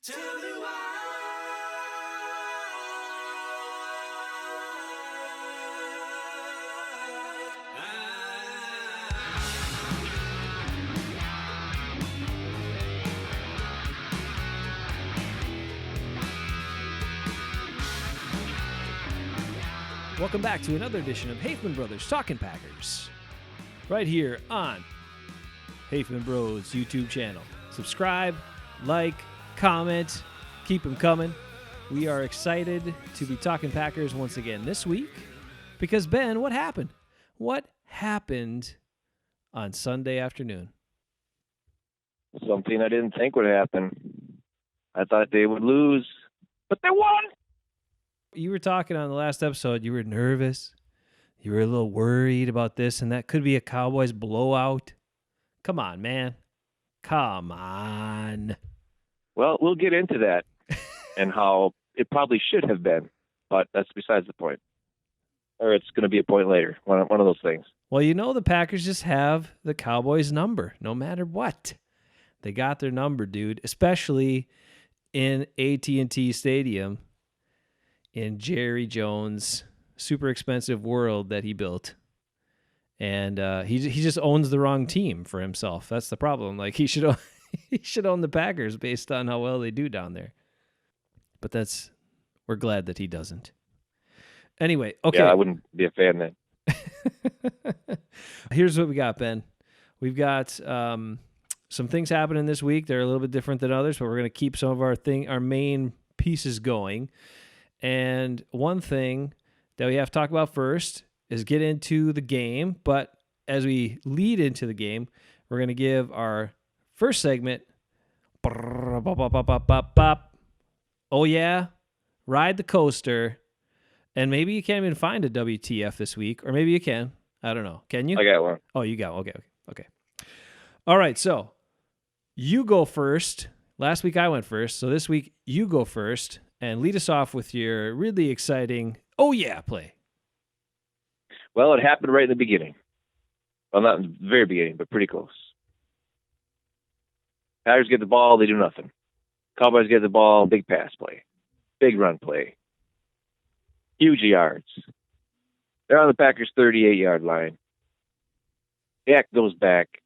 Welcome back to another edition of Hafeman Brothers Talking Packers, right here on Hafeman Bros YouTube channel. Subscribe, like, comment, keep them coming. We are excited to be talking Packers once again this week because, Ben, what happened? What happened on Sunday afternoon? Something I didn't think would happen. I thought they would lose, but they won. You were talking on the last episode, you were nervous. You were a little worried about this, and that could be a Cowboys blowout. Come on, man. Come on. Well, we'll get into that and how it probably should have been, but that's besides the point. Or it's going to be a point later, one of those things. Well, you know the Packers just have the Cowboys' number, no matter what. They got their number, dude, especially in AT&T Stadium in Jerry Jones' super expensive world that he built. And he just owns the wrong team for himself. That's the problem. Like he should own the Packers based on how well they do down there. But we're glad that he doesn't. Anyway, okay. Yeah, I wouldn't be a fan then. Here's what we got, Ben. We've got some things happening this week. They're a little bit different than others, but we're going to keep some of our main pieces going. And one thing that we have to talk about first is get into the game. But as we lead into the game, we're going to give our first segment. Oh, yeah. Ride the coaster. And maybe you can't even find a WTF this week. Or maybe you can. I don't know. Can you? I got one. Oh, you got one. Okay. All right. So you go first. Last week I went first. So this week you go first. And lead us off with your really exciting, oh yeah, play. Well, it happened right in the beginning. Well, not in the very beginning, but pretty close. Packers get the ball, they do nothing. Cowboys get the ball, big pass play. Big run play. Huge yards. They're on the Packers' 38-yard line. Dak goes back.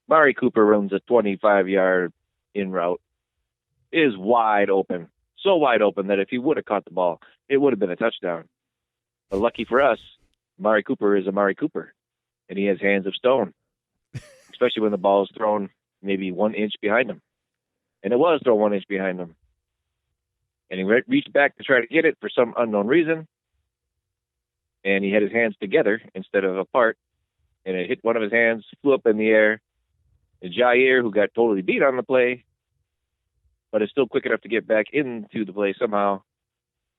Mari Cooper runs a 25-yard in route. It is wide open. So wide open that if he would have caught the ball, it would have been a touchdown. But lucky for us, Mari Cooper is Mari Cooper, and he has hands of stone, especially when the ball is thrown maybe 1 inch behind him. And it was thrown 1 inch behind him. And he reached back to try to get it for some unknown reason, and he had his hands together instead of apart, and it hit one of his hands, flew up in the air, and Jair, who got totally beat on the play, but is still quick enough to get back into the play somehow,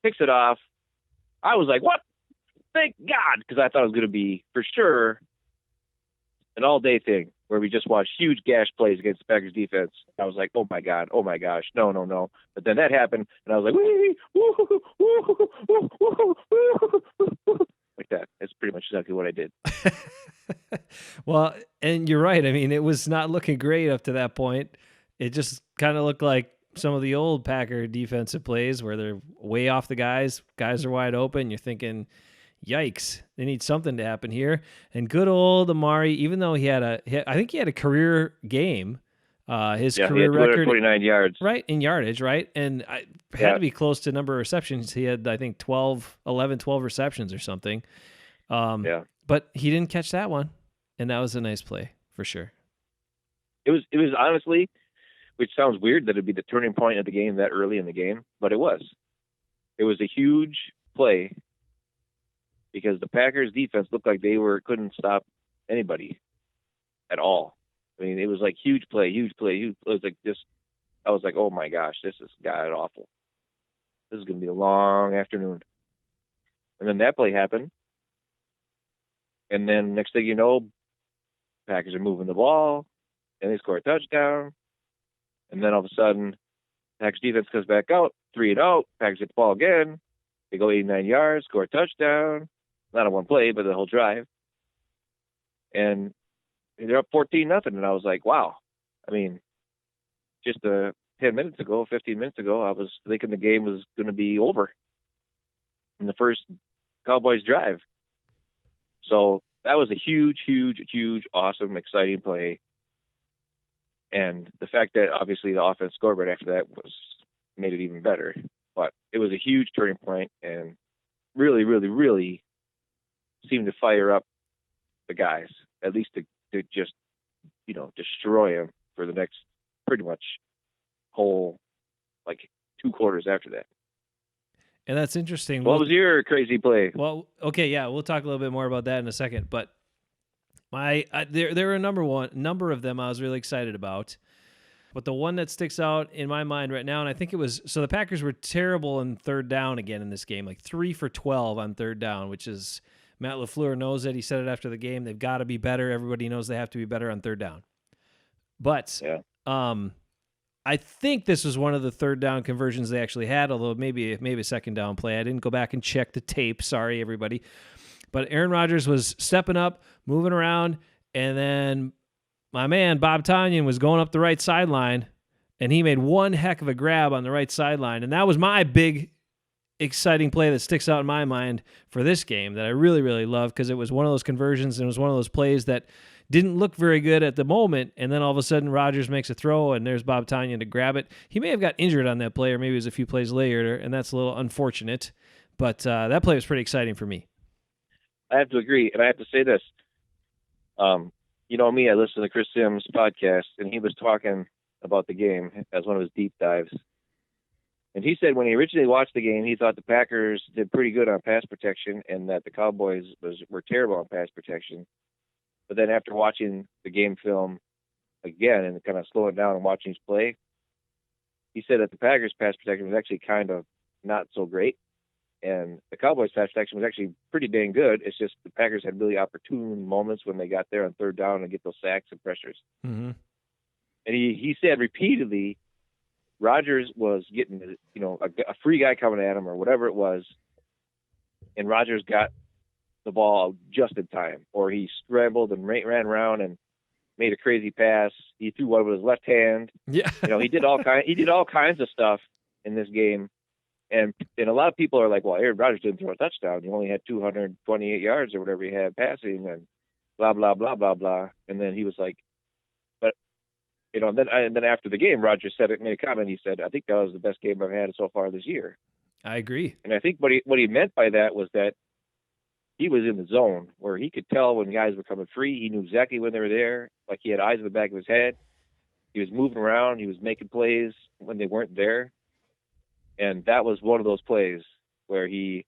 picks it off. I was like, what? Thank God, because I thought it was going to be, for sure, an all-day thing where we just watched huge gash plays against the Packers defense. I was like, oh, my God, oh, my gosh, no. But then that happened, and I was like, wee, woo, woo, woo, woo, woo, like that. That's pretty much exactly what I did. Well, and you're right. I mean, it was not looking great up to that point. It just kind of looked like some of the old Packer defensive plays where they're way off the guys are wide open. You're thinking, yikes, they need something to happen here. And good old Amari, even though I think he had a career game, his career record, 29 yards, right, in yardage, right, and had to be close to number of receptions. He had, I think, 12 receptions or something. But he didn't catch that one, and that was a nice play for sure. It was honestly, which sounds weird that it'd be the turning point of the game that early in the game, but it was. It was a huge play because the Packers defense looked like they couldn't stop anybody at all. I mean, it was like huge play. It was like this. I was like, oh my gosh, this is god awful. This is going to be a long afternoon. And then that play happened. And then next thing you know, Packers are moving the ball and they score a touchdown. And then all of a sudden, Packers defense comes back out, 3-0. Packers get the ball again. They go 89 yards, score a touchdown. Not on one play, but the whole drive. And they're up 14-0. And I was like, wow. I mean, just a 10 minutes ago, 15 minutes ago, I was thinking the game was going to be over in the first Cowboys drive. So that was a huge, huge, huge, awesome, exciting play. And the fact that obviously the offense scored right after that made it even better. But it was a huge turning point and really, really, really seemed to fire up the guys, at least to just, destroy them for the next pretty much whole, like, 2 quarters after that. And that's interesting. What was your crazy play? Well, okay, yeah, we'll talk a little bit more about that in a second. But there were a number of them I was really excited about. But the one that sticks out in my mind right now, and I think it was, so the Packers were terrible in third down again in this game, like 3 for 12 on third down, which is, Matt LaFleur knows it. He said it after the game. They've got to be better. Everybody knows they have to be better on third down. But I think this was one of the third down conversions they actually had, although maybe a second down play. I didn't go back and check the tape. Sorry, everybody. But Aaron Rodgers was stepping up, moving around, and then my man, Bob Tonyan, was going up the right sideline, and he made one heck of a grab on the right sideline. And that was my big, exciting play that sticks out in my mind for this game that I really, really love, because it was one of those conversions and it was one of those plays that didn't look very good at the moment, and then all of a sudden Rodgers makes a throw, and there's Bob Tonyan to grab it. He may have got injured on that play, or maybe it was a few plays later, and that's a little unfortunate. But that play was pretty exciting for me. I have to agree, and I have to say this. You know me, I listen to Chris Sims' podcast, and he was talking about the game as one of his deep dives. And he said when he originally watched the game, he thought the Packers did pretty good on pass protection and that the Cowboys were terrible on pass protection. But then after watching the game film again and kind of slowing down and watching his play, he said that the Packers' pass protection was actually kind of not so great. And the Cowboys' pass protection was actually pretty dang good. It's just the Packers had really opportune moments when they got there on third down and get those sacks and pressures. Mm-hmm. And he said repeatedly, Rodgers was getting, a free guy coming at him or whatever it was, and Rodgers got the ball just in time, or he scrambled and ran around and made a crazy pass. He threw one with his left hand. Yeah, he did all kinds of stuff in this game, and a lot of people are like, well, Aaron Rodgers didn't throw a touchdown. He only had 228 yards or whatever he had passing, and blah blah blah blah blah. And then he was like, but then after the game, Rodgers made a comment. He said, I think that was the best game I've had so far this year. I agree. And I think what he meant by that was that he was in the zone where he could tell when guys were coming free. He knew exactly when they were there. Like he had eyes in the back of his head. He was moving around. He was making plays when they weren't there. And that was one of those plays where he,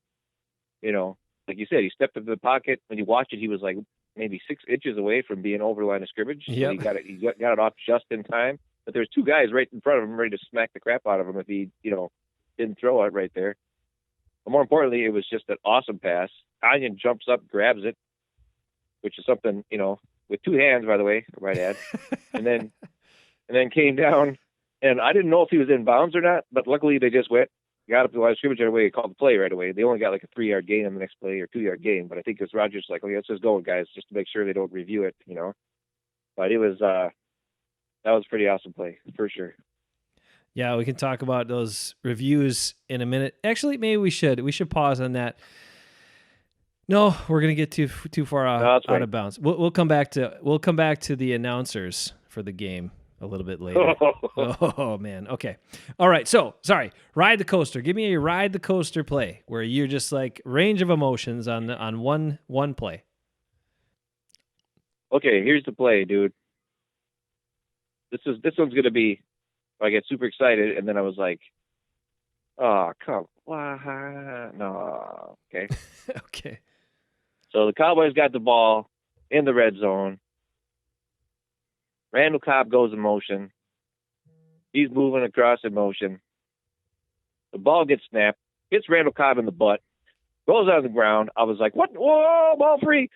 like you said, he stepped into the pocket. When you watch it, he was like maybe 6 inches away from being over the line of scrimmage. Yep. So he got it off just in time. But there's 2 guys right in front of him ready to smack the crap out of him if he, didn't throw it right there. But more importantly, it was just an awesome pass. Tonyan jumps up, grabs it, which is something, with 2 hands, by the way, I might add, and then came down. And I didn't know if he was in bounds or not, but luckily they just got up to the line of scrimmage right away, called the play right away. They only got like a 3-yard gain on the next play or 2-yard gain, but I think it's Rodgers like, okay, let's just go, guys, just to make sure they don't review it, But it was that was a pretty awesome play for sure. Yeah, we can talk about those reviews in a minute. Actually, maybe we should. We should pause on that. No, we're gonna get too far out of bounds. We'll come back to the announcers for the game a little bit later. Oh man. Okay. All right. So sorry. Ride the coaster. Give me a ride the coaster play where you're just like range of emotions on one play. Okay, here's the play, dude. This one's gonna be. I get super excited, and then I was like, "Oh, come on, no." Okay. Okay. So the Cowboys got the ball in the red zone. Randall Cobb goes in motion. He's moving across in motion. The ball gets snapped, hits Randall Cobb in the butt, goes on the ground. I was like, "What? Whoa, ball free!"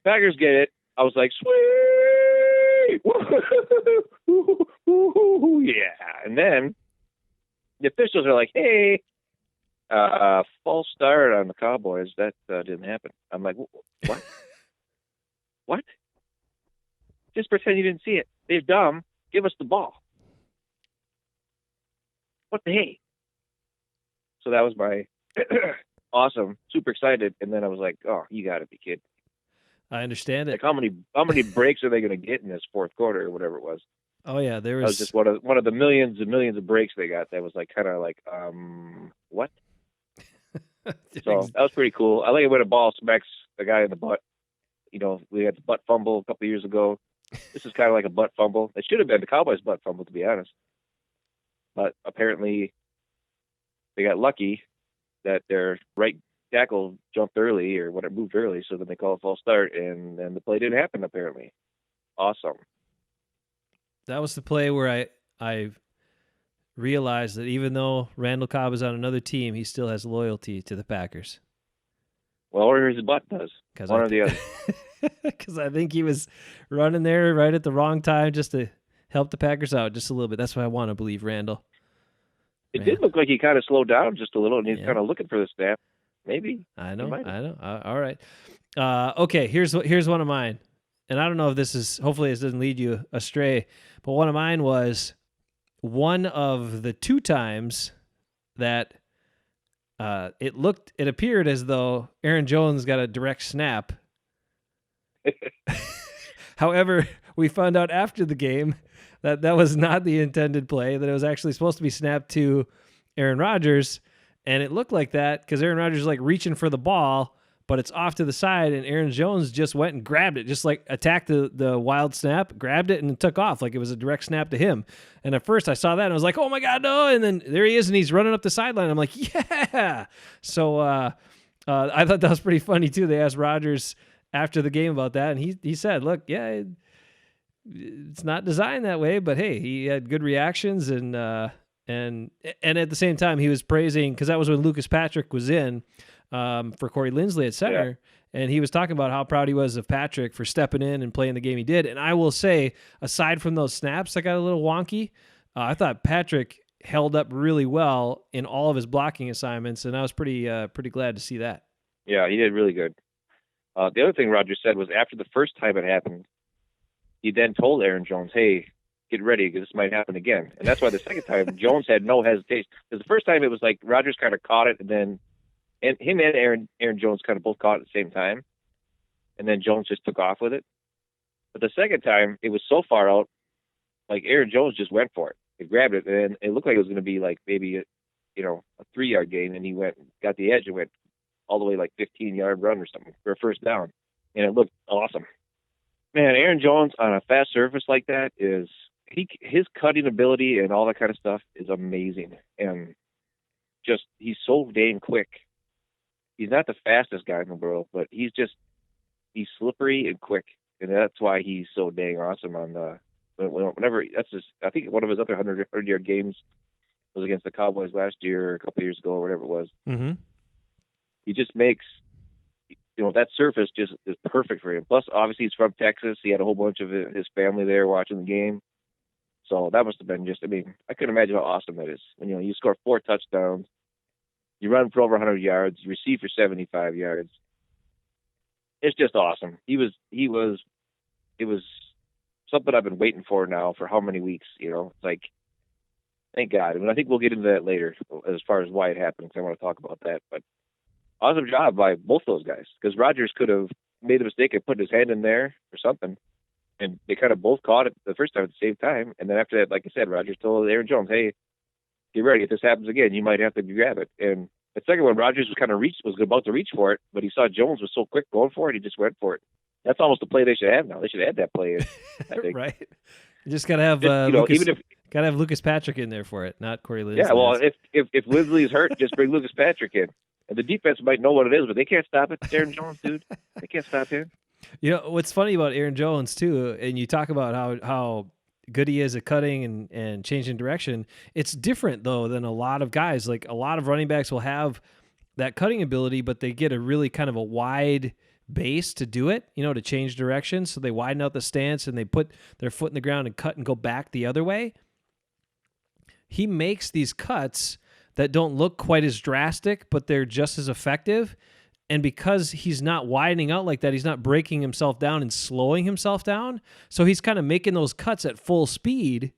Packers get it. I was like, "Sweet, yeah!" And then the officials are like, "Hey, false start on the Cowboys. That didn't happen." I'm like, "What? What? Just pretend you didn't see it. They're dumb. Give us the ball." what the hey? So that was my awesome, super excited. And then I was like, oh, you got to be kidding. I understand it. Like how many breaks are they going to get in this fourth quarter or whatever it was? Oh yeah, there That was just one of the millions and millions of breaks they got. That was like kind of like what? So that was pretty cool. I like it when a ball smacks the guy in the butt. You know, we had the butt fumble a couple of years ago. This is kind of like a butt fumble. It should have been the Cowboys' butt fumble, to be honest. But apparently, they got lucky that their right tackle jumped early or whatever, moved early, so then they called a false start, and then the play didn't happen. Apparently, awesome. That was the play where I realized that even though Randall Cobb is on another team, he still has loyalty to the Packers. Well, or his butt does. One or the other. Because I think he was running there right at the wrong time just to help the Packers out just a little bit. That's why I want to believe Randall. It did look like he kind of slowed down just a little, and he's kind of looking for the snap. Maybe. I know. All right. Okay, here's one of mine. And I don't know if this is, hopefully this doesn't lead you astray, but one of mine was one of the two times that it appeared as though Aaron Jones got a direct snap. However, we found out after the game that was not the intended play, that it was actually supposed to be snapped to Aaron Rodgers, and it looked like that because Aaron Rodgers is like reaching for the ball, but it's off to the side, and Aaron Jones just went and grabbed it, just like attacked the wild snap, grabbed it, and took off like it was a direct snap to him. And at first I saw that, and I was like, oh my God, no, and then there he is, and he's running up the sideline. I'm like, yeah! So I thought that was pretty funny, too. They asked Rodgers after the game about that, and he said, look, yeah, it's not designed that way, but hey, he had good reactions, and at the same time he was praising, because that was when Lucas Patrick was in for Corey Linsley at center, and he was talking about how proud he was of Patrick for stepping in and playing the game he did. And I will say, aside from those snaps that got a little wonky, I thought Patrick held up really well in all of his blocking assignments, and I was pretty glad to see that. Yeah, he did really good. The other thing Rodgers said was after the first time it happened, he then told Aaron Jones, hey, get ready because this might happen again. And that's why the second time Jones had no hesitation. Because the first time it was like Rodgers kind of caught it, and then him and Aaron Jones kind of both caught it at the same time. And then Jones just took off with it. But the second time, it was so far out, like Aaron Jones just went for it. He grabbed it, and it looked like it was going to be like maybe a 3-yard gain, and he got the edge and went all the way like 15-yard run or something for a first down. And it looked awesome. Man, Aaron Jones on a fast surface like that his cutting ability and all that kind of stuff is amazing. And just, he's so dang quick. He's not the fastest guy in the world, but he's slippery and quick. And that's why he's so dang awesome I think one of his other 100-yard games was against the Cowboys last year, or a couple years ago, or whatever it was. Mm-hmm. He just makes, that surface just is perfect for him. Plus, obviously, he's from Texas. He had a whole bunch of his family there watching the game. So that must have been I couldn't imagine how awesome that is. When, you score 4 touchdowns, you run for over 100 yards, you receive for 75 yards. It's just awesome. It was something I've been waiting for now for how many weeks, It's like, thank God. I think we'll get into that later as far as why it happened, because I want to talk about that. But awesome job by both those guys, because Rodgers could have made a mistake and put his hand in there or something, and they kind of both caught it the first time at the same time. And then after that, like I said, Rodgers told Aaron Jones, hey, get ready. If this happens again, you might have to grab it. And the second one, Rodgers was about to reach for it, but he saw Jones was so quick going for it, he just went for it. That's almost the play they should have now. They should add that play in, I think. Right. You just got to have Lucas Patrick in there for it, not Corey Linsley. Yeah, well, if Linsley is hurt, just bring Lucas Patrick in. And the defense might know what it is, but they can't stop it. It's Aaron Jones, dude. They can't stop him. What's funny about Aaron Jones, too, and you talk about how good he is at cutting and changing direction, it's different, though, than a lot of guys. Like, a lot of running backs will have that cutting ability, but they get a really kind of a wide base to do it, to change direction. So they widen out the stance and they put their foot in the ground and cut and go back the other way. He makes these cuts that don't look quite as drastic, but they're just as effective. And because he's not widening out like that, he's not breaking himself down and slowing himself down. So he's kind of making those cuts at full speed,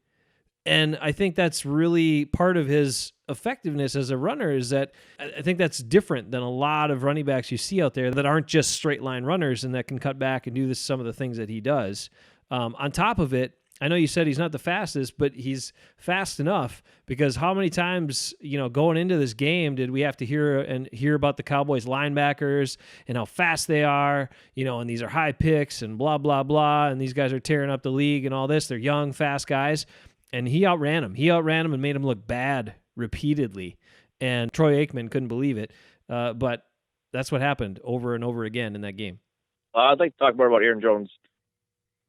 And I think that's really part of his effectiveness as a runner, is that I think that's different than a lot of running backs you see out there that aren't just straight line runners and that can cut back and do some of the things that he does. On top of it, I know you said he's not the fastest, but he's fast enough, because how many times, going into this game did we have to hear about the Cowboys linebackers and how fast they are, and these are high picks and blah, blah, blah, and these guys are tearing up the league and all this. They're young, fast guys. And he outran him. He outran him and made him look bad repeatedly. And Troy Aikman couldn't believe it. But that's what happened over and over again in that game. I'd like to talk more about Aaron Jones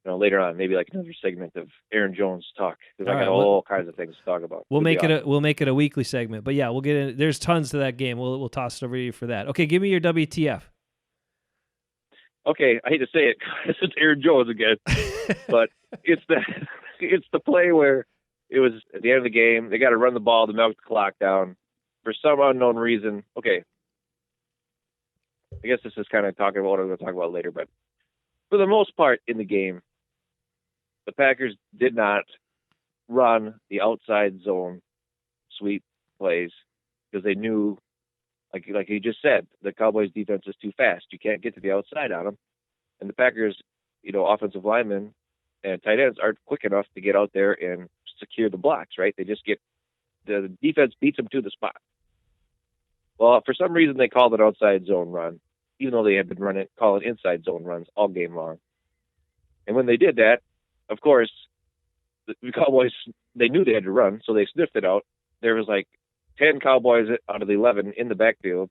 later on, maybe like another segment of Aaron Jones talk, because I got all kinds of things to talk about. We'll make it a weekly segment. But yeah, we'll get in. There's tons to that game. We'll toss it over to you for that. Okay, give me your WTF. Okay, I hate to say it, it's Aaron Jones again, but it's the play where it was at the end of the game. They got to run the ball to milk the clock down for some unknown reason. Okay, I guess this is kind of talking about what I'm going to talk about later, but for the most part in the game, the Packers did not run the outside zone sweep plays because they knew, like you just said, the Cowboys defense is too fast. You can't get to the outside on them. And the Packers, offensive linemen and tight ends aren't quick enough to get out there and secure the blocks, right? They just the defense beats them to the spot. Well, for some reason, they called it outside zone run, even though they had been calling inside zone runs all game long. And when they did that, of course, the Cowboys, they knew they had to run, so they sniffed it out. There was like 10 Cowboys out of the 11 in the backfield.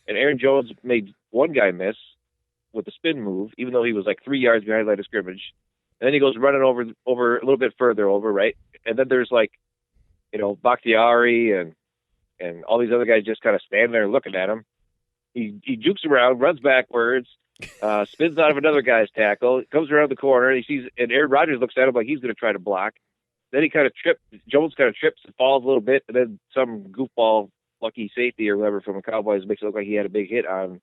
And Aaron Jones made one guy miss with the spin move, even though he was like 3 yards behind the line of scrimmage. And then he goes running over a little bit further over, right? And then there's like, Bakhtiari and all these other guys just kind of standing there looking at him. He jukes around, runs backwards, spins out of another guy's tackle, comes around the corner, and and Aaron Rodgers looks at him like he's going to try to block. Then he kind of Jones kind of trips and falls a little bit, and then some goofball lucky safety or whatever from the Cowboys makes it look like he had a big hit on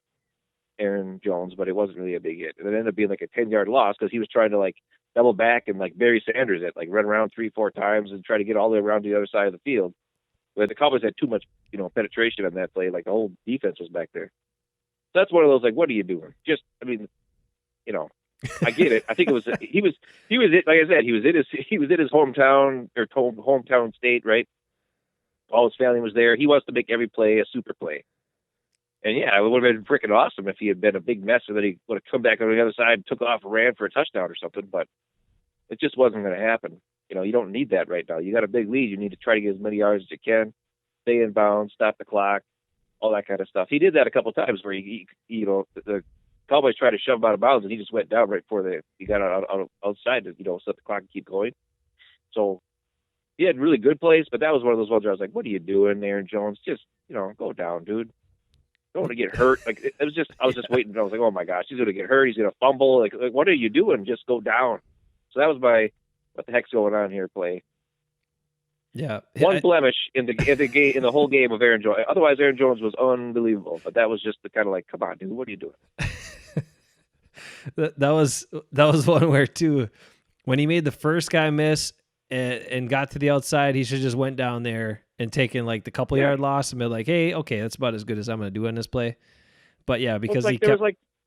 Aaron Jones, but it wasn't really a big hit. And it ended up being like a 10-yard loss because he was trying to like double back and like Barry Sanders it, like run around 3-4 times and try to get all the way around to the other side of the field. But the Cowboys had too much, penetration on that play. Like the whole defense was back there. So that's one of those, like, what are you doing? I get it. I think it was he was like I said, he was in his hometown or hometown state, right? All his family was there. He wants to make every play a super play. And yeah, it would have been freaking awesome if he had been a big mess and then he would have come back on the other side, took off, and ran for a touchdown or something. But it just wasn't going to happen. You don't need that right now. You got a big lead. You need to try to get as many yards as you can, stay in bounds, stop the clock, all that kind of stuff. He did that a couple of times where the Cowboys tried to shove him out of bounds and he just went down right before he got outside to set the clock and keep going. So he had really good plays, but that was one of those ones where I was like, "What are you doing, Aaron Jones? Just go down, dude. Don't want to get hurt." Like I was just waiting. I was like, "Oh my gosh, he's gonna get hurt. He's gonna fumble. Like what are you doing? Just go down." So that was my what the heck's going on here play. Yeah, one blemish in the whole game of Aaron Jones. Otherwise, Aaron Jones was unbelievable. But that was just the kind of like, come on, dude, what are you doing? that was one where too, when he made the first guy miss and got to the outside, he should just went down there and taken like the couple yard loss and been like, hey, okay, that's about as good as I'm going to do on this play. But yeah, because he kept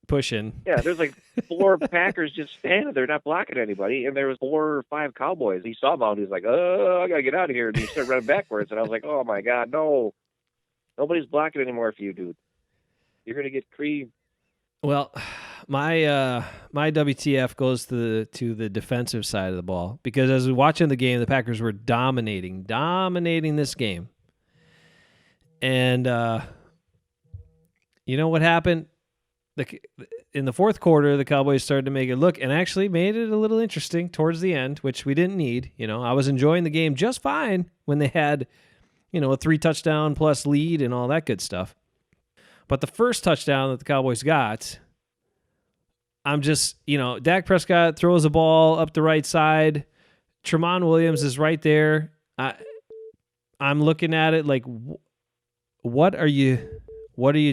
pushing. Yeah, there's like 4 Packers just standing there, not blocking anybody, and there was 4 or 5 Cowboys. He saw them out. He was like, "Oh, I gotta get out of here!" And he started running backwards. And I was like, "Oh my God, no! Nobody's blocking anymore for you, dude. You're gonna get creamed." Well, my WTF goes to the defensive side of the ball, because as we were watching the game, the Packers were dominating this game, and you know what happened? In the fourth quarter, the Cowboys started to make it look, and actually made it a little interesting towards the end, which we didn't need. I was enjoying the game just fine when they had, a 3-touchdown plus lead and all that good stuff. But the first touchdown that the Cowboys got, I'm just, Dak Prescott throws a ball up the right side. Tramon Williams is right there. I'm looking at it like, what are you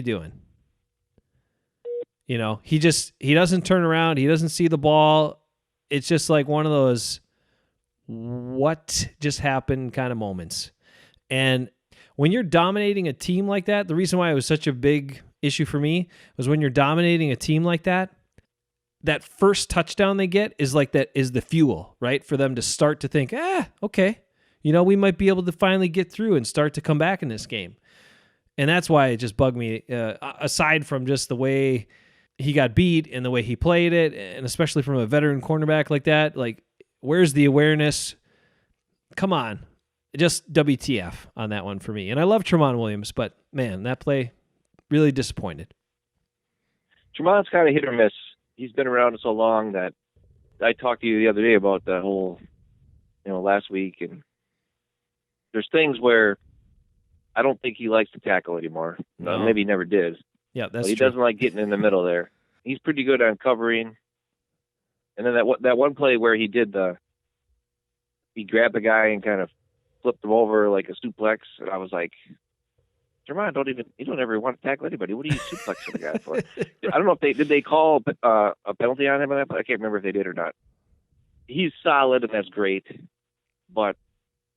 doing? He doesn't turn around. He doesn't see the ball. It's just like one of those, what just happened kind of moments. And when you're dominating a team like that, the reason why it was such a big issue for me was when you're dominating a team like that, that first touchdown they get is like that is the fuel, right? For them to start to think, okay, we might be able to finally get through and start to come back in this game. And that's why it just bugged me, aside from just the way he got beat and the way he played it, and especially from a veteran cornerback like that, like, where's the awareness? Come on. Just WTF on that one for me. And I love Tremont Williams, but, man, that play really disappointed. Tremont's kind of hit or miss. He's been around so long that I talked to you the other day about the whole, last week, and there's things where I don't think he likes to tackle anymore. No. Maybe he never did. Yeah, that's He true. doesn't like getting in the middle there. He's pretty good on covering. And then that one play where he grabbed the guy and kind of flipped him over like a suplex, and I was like, Tremont, you don't ever want to tackle anybody. What are you suplexing the guy for? I don't know if they call a penalty on him on that, but I can't remember if they did or not. He's solid, and that's great, but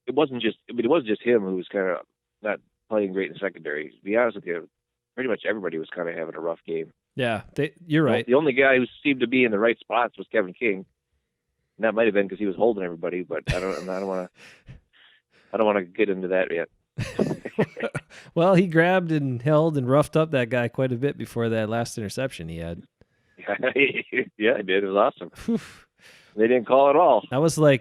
it wasn't just him who was kind of not playing great in the secondary. To be honest with you, pretty much everybody was kind of having a rough game. Yeah, you're right. The only guy who seemed to be in the right spots was Kevin King, and that might have been because he was holding everybody. But I don't want to get into that yet. Well, he grabbed and held and roughed up that guy quite a bit before that last interception he had. Yeah, he did. It was awesome. They didn't call it all. That was I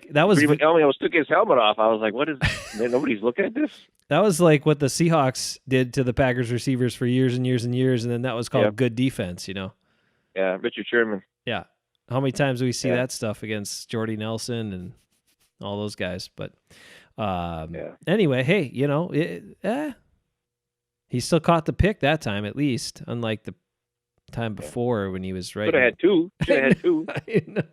almost took his helmet off. I was like, "What is? Nobody's looking at this." That was like what the Seahawks did to the Packers receivers for years and years and years, and then that was called good defense, Yeah, Richard Sherman. Yeah. How many times do we see that stuff against Jordy Nelson and all those guys? But anyway, hey, he still caught the pick that time at least, unlike the time before when he was right. Could have had two. Should have had two. I know.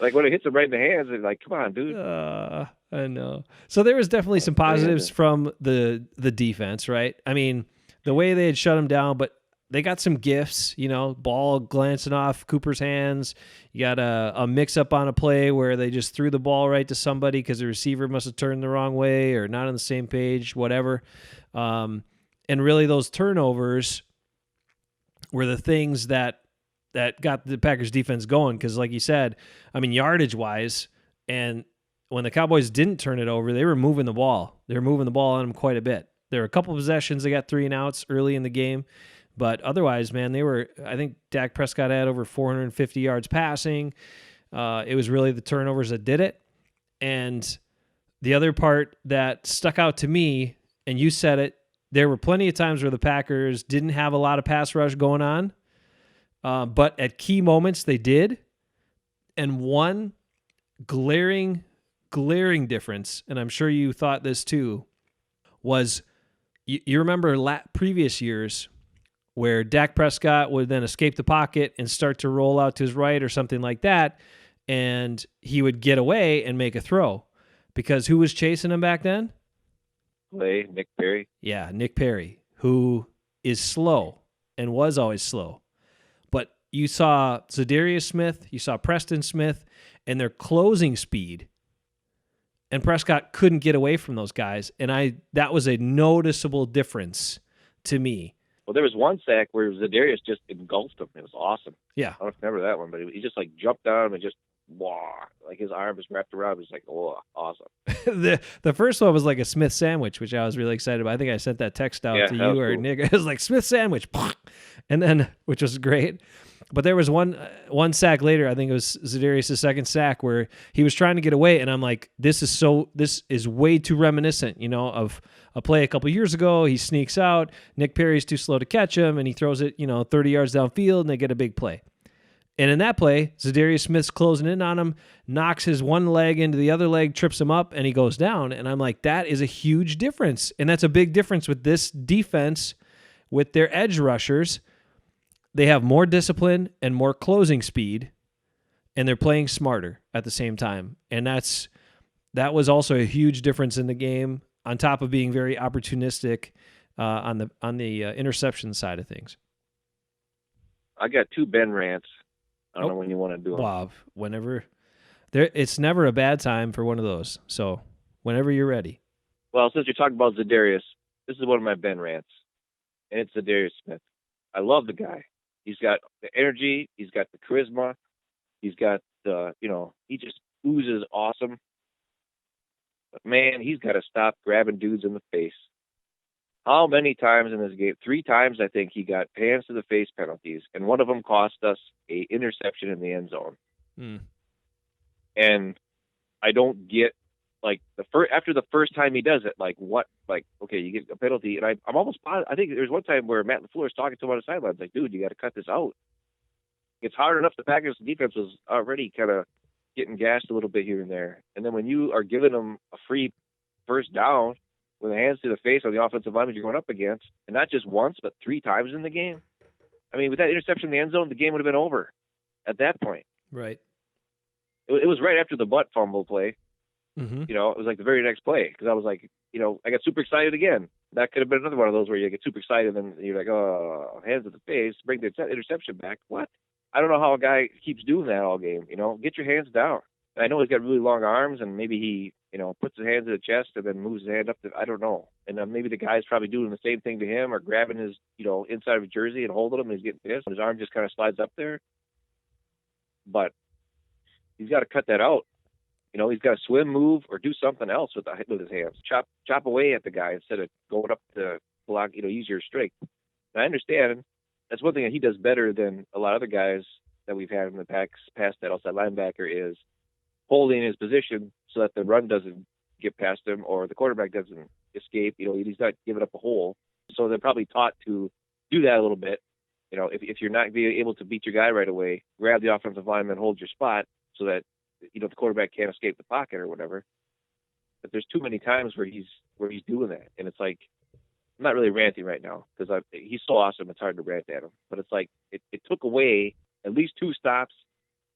Like when it hits him right in the hands, it's like, come on, dude. I know. So there was definitely some positives from the defense, right? I mean, the way they had shut him down, but they got some gifts, ball glancing off Cooper's hands. You got a mix-up on a play where they just threw the ball right to somebody because the receiver must have turned the wrong way or not on the same page, whatever. And really those turnovers were the things that got the Packers defense going because, like you said, I mean, yardage-wise, and when the Cowboys didn't turn it over, they were moving the ball. They were moving the ball on them quite a bit. There were a couple possessions they got 3 and outs early in the game, but otherwise, man, I think Dak Prescott had over 450 yards passing. It was really the turnovers that did it. And the other part that stuck out to me, and you said it, there were plenty of times where the Packers didn't have a lot of pass rush going on, but at key moments they did. And one glaring difference, and I'm sure you thought this too, was you remember previous years where Dak Prescott would then escape the pocket and start to roll out to his right or something like that, and he would get away and make a throw. Because who was chasing him back then? Nick Perry. Yeah, Nick Perry, who is slow and was always slow. But you saw Zadarius Smith, you saw Preston Smith, and their closing speed. And Prescott couldn't get away from those guys. And that was a noticeable difference to me. Well, there was one sack where Zadarius just engulfed him. It was awesome. Yeah. I don't remember that one, but he just like jumped down him and just, like his arm was wrapped around him. It was like, awesome. The first one was like a Smith sandwich, which I was really excited about. I think I sent that text out to you or cool. Nick. It was like Smith sandwich. And then, which was great. But there was one sack later, I think it was Zadarius' second sack, where he was trying to get away, and I'm like, this is way too reminiscent, of a play a couple years ago. He sneaks out, Nick Perry's too slow to catch him, and he throws it, 30 yards downfield, and they get a big play. And in that play, Zadarius Smith's closing in on him, knocks his one leg into the other leg, trips him up, and he goes down. And I'm like, that is a huge difference. And that's a big difference with this defense, with their edge rushers. They have more discipline and more closing speed, and they're playing smarter at the same time. And that was also a huge difference in the game, on top of being very opportunistic on the interception side of things. I got 2 Ben Rants. I don't know when you want to do them. Bob, whenever. It's never a bad time for one of those. So whenever you're ready. Well, since you're talking about Zadarius, this is one of my Ben rants, and it's Zadarius Smith. I love the guy. He's got the energy. He's got the charisma. He's got the, he just oozes awesome. But man, he's got to stop grabbing dudes in the face. How many times in this game? 3 times, I think, he got hands to the face penalties, and one of them cost us a interception in the end zone. And I don't get, like, after the first time he does it, like, what? Like, okay, you get a penalty, and I'm almost positive. I think there's one time where Matt LaFleur is talking to him on the sidelines, like, dude, you got to cut this out. It's hard enough. The Packers defense was already kind of getting gassed a little bit here and there, and then when you are giving them a free first down with hands to the face on the offensive line you're going up against, and not just once, but 3 times in the game. I mean, with that interception in the end zone, the game would have been over at that point. Right. It was right after the butt fumble play. Mm-hmm. It was like the very next play, because I was like, I got super excited again. That could have been another one of those where you get super excited and then you're like, oh, hands to the face, bring the interception back. What? I don't know how a guy keeps doing that all game. Get your hands down. And I know he's got really long arms, and maybe he, puts his hands to the chest and then moves his hand up I don't know. And then maybe the guy's probably doing the same thing to him, or grabbing his, inside of his jersey and holding him, and he's getting pissed. His arm just kind of slides up there. But he's got to cut that out. He's got to swim, move, or do something else with his hands. Chop away at the guy instead of going up to block, use your strength. And I understand that's one thing that he does better than a lot of other guys that we've had in the past that outside linebacker is holding his position so that the run doesn't get past him or the quarterback doesn't escape. He's not giving up a hole. So they're probably taught to do that a little bit. If you're not being able to beat your guy right away, grab the offensive lineman, hold your spot so that the quarterback can't escape the pocket or whatever. But there's too many times where he's doing that, and it's like, I'm not really ranting right now because he's so awesome. It's hard to rant at him, but it's like it took away at least 2 stops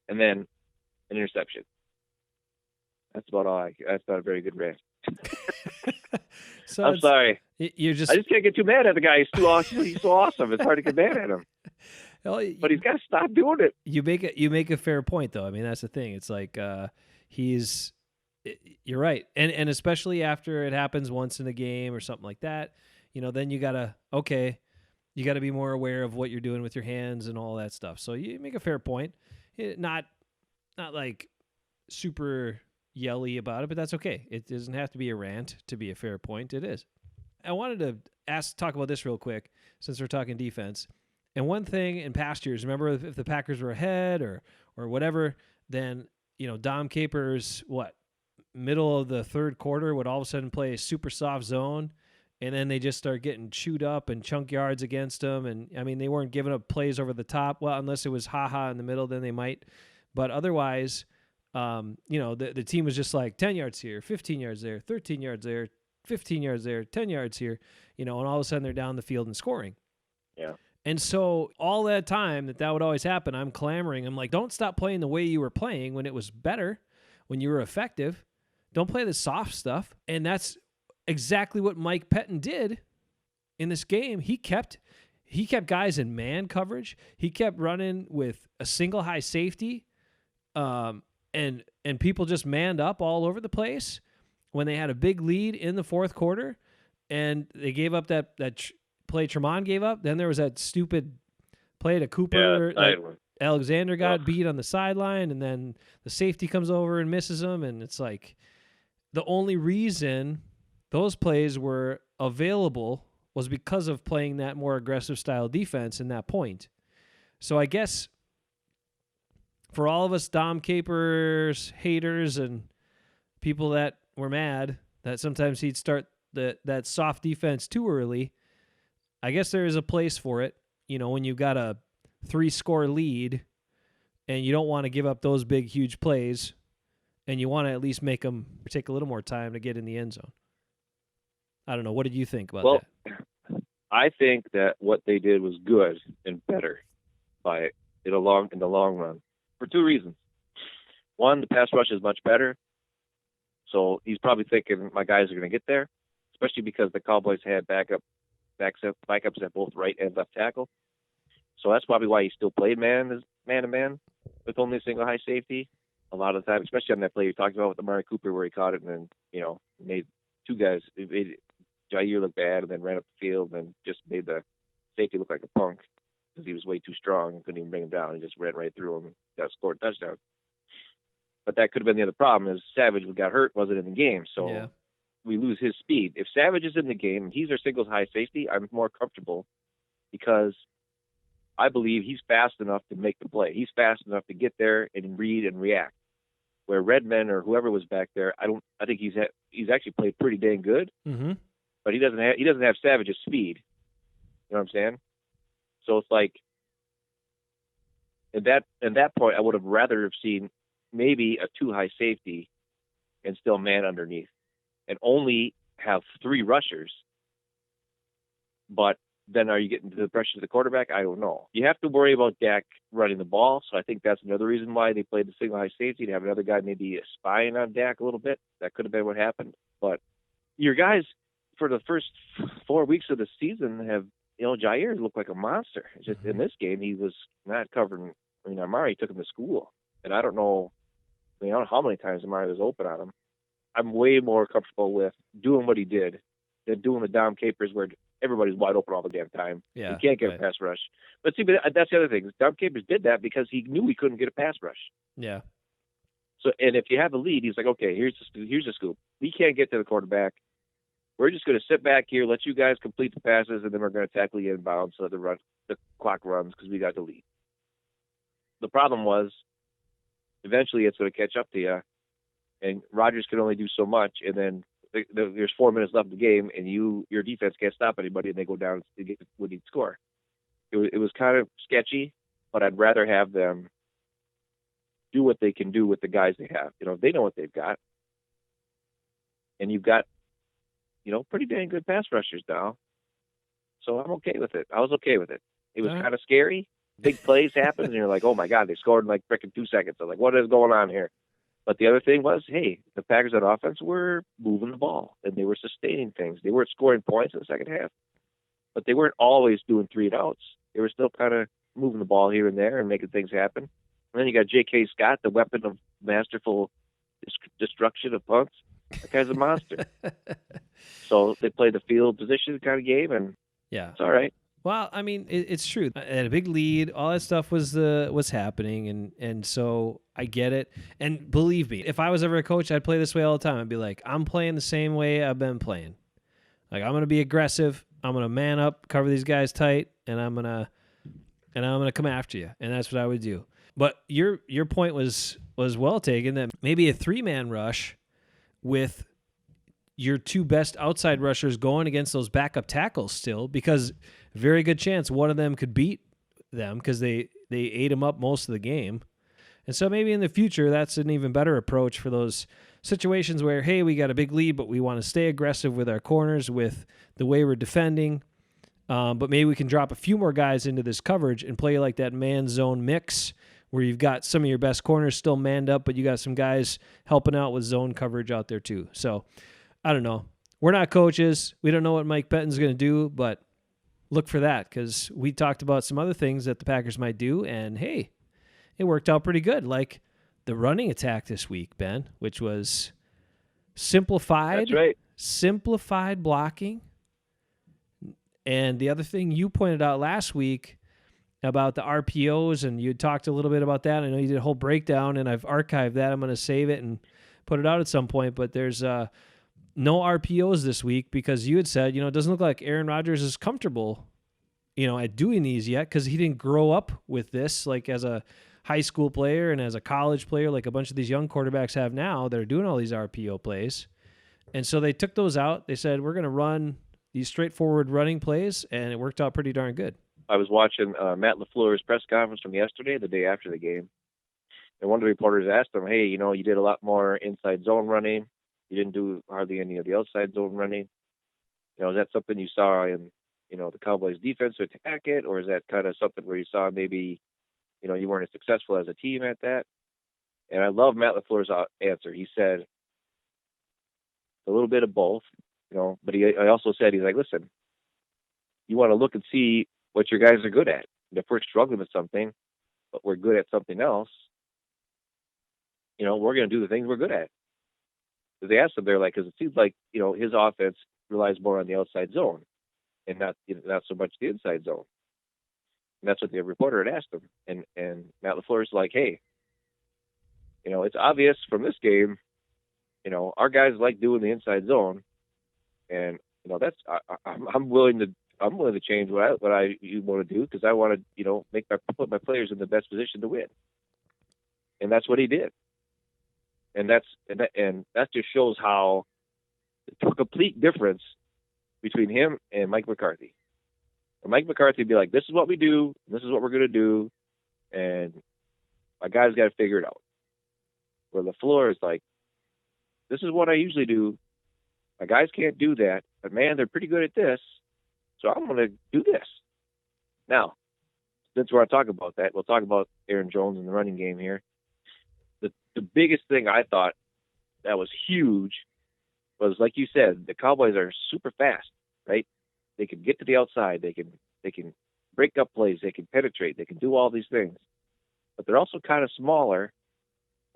and then an interception. That's about all. That's not a very good rant. So I'm sorry. I just can't get too mad at the guy. He's too awesome. He's so awesome. It's hard to get mad at him. Well, but he's got to stop doing it. You make a fair point, though. I mean, that's the thing. It's like you're right, and especially after it happens once in a game or something like that, then you gotta be more aware of what you're doing with your hands and all that stuff. So you make a fair point. Not like super yelly about it, but that's okay. It doesn't have to be a rant to be a fair point. It is. I wanted to talk about this real quick since we're talking defense. And one thing in past years, remember if the Packers were ahead or whatever, then Dom Capers middle of the third quarter would all of a sudden play a super soft zone, and then they just start getting chewed up and chunk yards against them. And I mean, they weren't giving up plays over the top. Well, unless it was in the middle, then they might. But otherwise, the team was just like 10 yards here, 15 yards there, 13 yards there, 15 yards there, 10 yards here, and all of a sudden they're down the field and scoring. Yeah. And so all that time that would always happen, I'm clamoring. I'm like, don't stop playing the way you were playing when it was better, when you were effective. Don't play the soft stuff. And that's exactly what Mike Pettin did in this game. He kept guys in man coverage. He kept running with a single high safety, and people just manned up all over the place when they had a big lead in the fourth quarter, and they gave up that play Tremont gave up. Then there was that stupid play to Cooper. Alexander got beat on the sideline, and then the safety comes over and misses him, and it's like the only reason those plays were available was because of playing that more aggressive style defense in that point. So I guess for all of us Dom Capers haters and people that were mad that sometimes he'd start that soft defense too early, I guess there is a place for it. When you've got a 3-score lead and you don't want to give up those big, huge plays, and you want to at least make them take a little more time to get in the end zone. I don't know. What did you think about that? I think that what they did was good and better in the long run for 2 reasons. One, the pass rush is much better. So he's probably thinking my guys are going to get there, especially because the Cowboys had backups at both right and left tackle. So that's probably why he still played man to man with only a single high safety. a lot of the time, especially on that play you talked about with Amari Cooper where he caught it and then, made two guys, it made Jair look bad and then ran up the field and just made the safety look like a punk because he was way too strong and couldn't even bring him down. He just ran right through him and got scored a touchdown. But that could have been the other problem is Savage got hurt, wasn't in the game. So we lose his speed. If Savage is in the game, he's our singles high safety, I'm more comfortable because I believe he's fast enough to make the play. He's fast enough to get there and read and react. Where Redmond or whoever was back there, I think he's actually played pretty dang good, but he doesn't have Savage's speed. You know what I'm saying? So it's like at that point, I would have rather have seen maybe a 2 high safety and still man underneath, and only have 3 rushers. But then are you getting to the pressure of the quarterback? I don't know. You have to worry about Dak running the ball, so I think that's another reason why they played the single high safety, to have another guy maybe spying on Dak a little bit. That could have been what happened. But your guys, for the first 4 weeks of the season, have, Jair looked like a monster. It's just in this game, he was not covering. Amari took him to school. And I don't know how many times Amari was open on him. I'm way more comfortable with doing what he did than doing the Dom Capers where everybody's wide open all the damn time. Yeah, you can't get a pass rush. But see, that's the other thing. Dom Capers did that because he knew he couldn't get a pass rush. Yeah. So, and if you have a lead, he's like, okay, here's the scoop. We can't get to the quarterback. We're just going to sit back here, let you guys complete the passes, and then we're going to tackle you inbound so the clock runs because we got the lead. The problem was, eventually it's going to catch up to you, and Rodgers can only do so much, and then there's 4 minutes left in the game, and your defense can't stop anybody, and they go down to get the winning score. It was kind of sketchy, but I'd rather have them do what they can do with the guys they have. They know what they've got, and you've got, pretty dang good pass rushers now. So I'm okay with it. I was okay with it. It was kind of scary. Big plays happened, and you're like, oh my God, they scored in like freaking 2 seconds. I'm like, what is going on here? But the other thing was, hey, the Packers on offense were moving the ball, and they were sustaining things. They weren't scoring points in the second half, but they weren't always doing 3 and outs. They were still kind of moving the ball here and there and making things happen. And then you got J.K. Scott, the weapon of masterful destruction of punts. That guy's a monster. So they played the field position kind of game, and it's all right. Well, I mean, it's true. I had a big lead. All that stuff was happening, and so I get it. And believe me, if I was ever a coach, I'd play this way all the time. I'd be like, I'm playing the same way I've been playing. Like, I'm gonna be aggressive. I'm gonna man up, cover these guys tight, and I'm gonna come after you. And that's what I would do. But your point was well taken. That maybe a 3-man rush with your 2 best outside rushers going against those backup tackles still, because very good chance one of them could beat them because they ate them up most of the game. And so maybe in the future, that's an even better approach for those situations where, hey, we got a big lead, but we want to stay aggressive with our corners, with the way we're defending. But maybe we can drop a few more guys into this coverage and play like that man-zone mix where you've got some of your best corners still manned up, but you got some guys helping out with zone coverage out there too. So I don't know. We're not coaches. We don't know what Mike Pettine's going to do, but look for that because we talked about some other things that the Packers might do, and hey, it worked out pretty good. Like the running attack this week, Ben, which was simplified. That's right. Simplified blocking. And the other thing you pointed out last week about the RPOs, and you talked a little bit about that. I know you did a whole breakdown, and I've archived that. I'm going to save it and put it out at some point, but there's no RPOs this week because you had said, it doesn't look like Aaron Rodgers is comfortable, at doing these yet because he didn't grow up with this like as a high school player and as a college player like a bunch of these young quarterbacks have now that are doing all these RPO plays. And so they took those out. They said, we're going to run these straightforward running plays, and it worked out pretty darn good. I was watching Matt LaFleur's press conference from yesterday, the day after the game, and one of the reporters asked him, hey, you did a lot more inside zone running. You didn't do hardly any of the outside zone running. Is that something you saw in, the Cowboys defense to attack it, or is that kind of something where you saw maybe, you weren't as successful as a team at that? And I love Matt LaFleur's answer. He said a little bit of both, but he also said, he's like, listen, you want to look and see what your guys are good at. If we're struggling with something, but we're good at something else, we're going to do the things we're good at. Because they asked him, they're like, because it seems like, his offense relies more on the outside zone and not so much the inside zone. And that's what the reporter had asked him. And Matt LaFleur's like, hey, it's obvious from this game, our guys like doing the inside zone, and that's I'm willing to change what I want to do because I want to put my players in the best position to win, and that's what he did, and that just shows how the complete difference between him and Mike McCarthy. And Mike McCarthy would be like, this is what we do, this is what we're going to do, and my guys got to figure it out. Where LaFleur is like, this is what I usually do. My guys can't do that, but man, they're pretty good at this, so I'm going to do this. Now, since we're talking about that, we'll talk about Aaron Jones and the running game here. The biggest thing I thought that was huge was, like you said, the Cowboys are super fast, right? They can get to the outside. They can break up plays. They can penetrate. They can do all these things, but they're also kind of smaller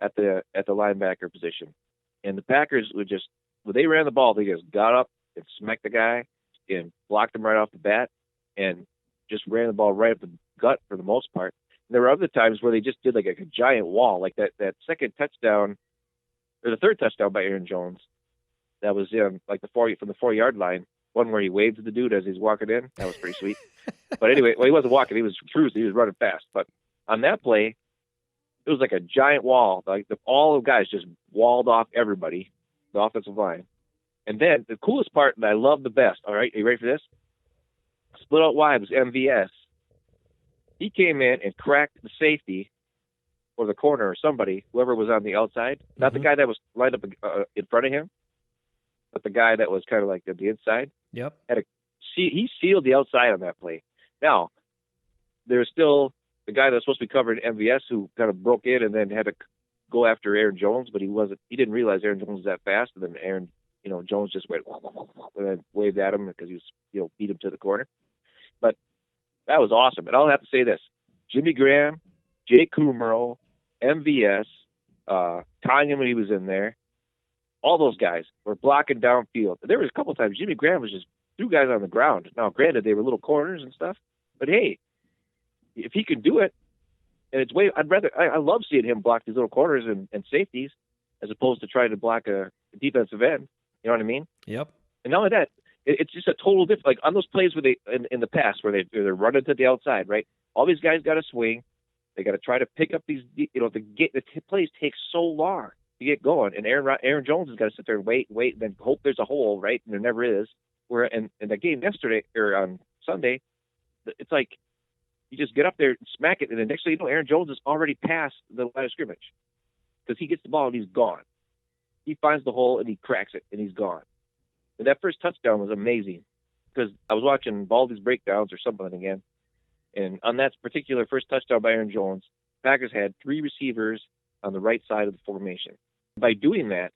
at the linebacker position. And the Packers would just, when they ran the ball, they just got up and smacked the guy and blocked him right off the bat and just ran the ball right up the gut for the most part. And there were other times where they just did like a giant wall, like that second touchdown or the third touchdown by Aaron Jones. That was like from the 4-yard line, one where he waved to the dude as he's walking in. That was pretty sweet. But anyway, well, he wasn't walking, he was cruising, he was running fast. But on that play, it was like a giant wall. Like all the guys just walled off everybody, the offensive line. And then the coolest part that I love the best, all right, are you ready for this? Split out wide was MVS. He came in and cracked the safety or the corner or somebody, whoever was on the outside. Mm-hmm. Not the guy that was lined up in front of him, but the guy that was kind of like at the inside. Yep. He sealed the outside on that play. Now, there's still the guy that's supposed to be covering MVS who kind of broke in and then had to go after Aaron Jones, but he didn't realize Aaron Jones was that fast, and then Jones just went and then waved at him because he was beat him to the corner. But that was awesome. And I'll have to say this: Jimmy Graham, Jake Kumerow, MVS, Tanya when he was in there, all those guys were blocking downfield. There was a couple of times Jimmy Graham was just threw guys on the ground. Now, granted, they were little corners and stuff, but hey, if he could do it, and I love seeing him block these little corners and safeties as opposed to trying to block a defensive end. You know what I mean? Yep. And not only that, it's just a total difference. Like on those plays where in the past where they're running to the outside, right? All these guys got to swing. They got to try to pick up these. The plays take so long to get going, and Aaron Jones has got to sit there and wait, and then hope there's a hole, right? And there never is. Where in the game yesterday or on Sunday, it's like you just get up there and smack it, and the next thing you know, Aaron Jones is already past the line of scrimmage because he gets the ball and he's gone. He finds the hole and he cracks it and he's gone. And that first touchdown was amazing because I was watching Baldy's breakdowns or something again, and on that particular first touchdown by Aaron Jones, Packers had 3 receivers on the right side of the formation. By doing that,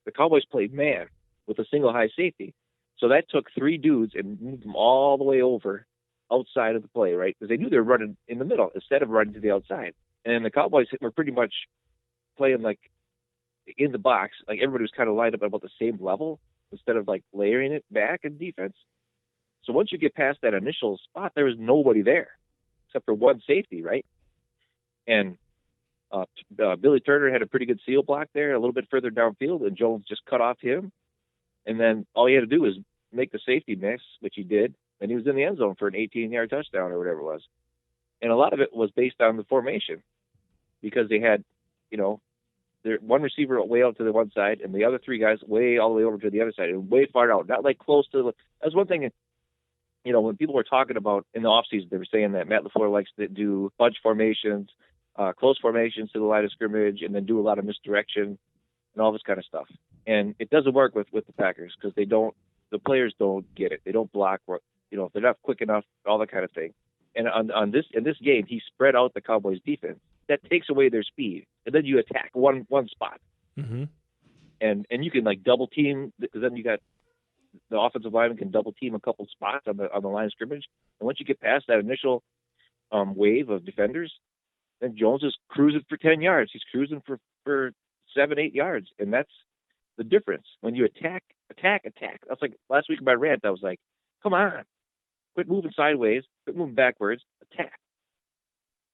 the Cowboys played man with a single high safety. So that took 3 dudes and moved them all the way over outside of the play, right? Because they knew they were running in the middle instead of running to the outside. And the Cowboys were pretty much playing like in the box. Like everybody was kind of lined up at about the same level instead of like layering it back in defense. So once you get past that initial spot, there was nobody there except for one safety, right? And Billy Turner had a pretty good seal block there a little bit further downfield, and Jones just cut off him. And then all he had to do was make the safety miss, which he did, and he was in the end zone for an 18-yard touchdown or whatever it was. And a lot of it was based on the formation because they had, their one receiver way out to the one side and the other 3 guys way all the way over to the other side and way far out, not like close to the – that's one thing, when people were talking about in the offseason, they were saying that Matt LaFleur likes to do bunch formations, close formations to the line of scrimmage, and then do a lot of misdirection and all this kind of stuff. And it doesn't work with the Packers because the players don't get it. They don't block, if they're not quick enough, all that kind of thing. And in this game, he spread out the Cowboys defense. That takes away their speed. And then you attack one spot. Mm-hmm. And you can like double team, because then you got the offensive lineman can double team a couple spots on the line of scrimmage. And once you get past that initial wave of defenders, then Jones is cruising for 10 yards. He's cruising for for 7-8 yards, and that's the difference. When you attack. That's like last week in my rant. I was like, come on, quit moving sideways, quit moving backwards, attack.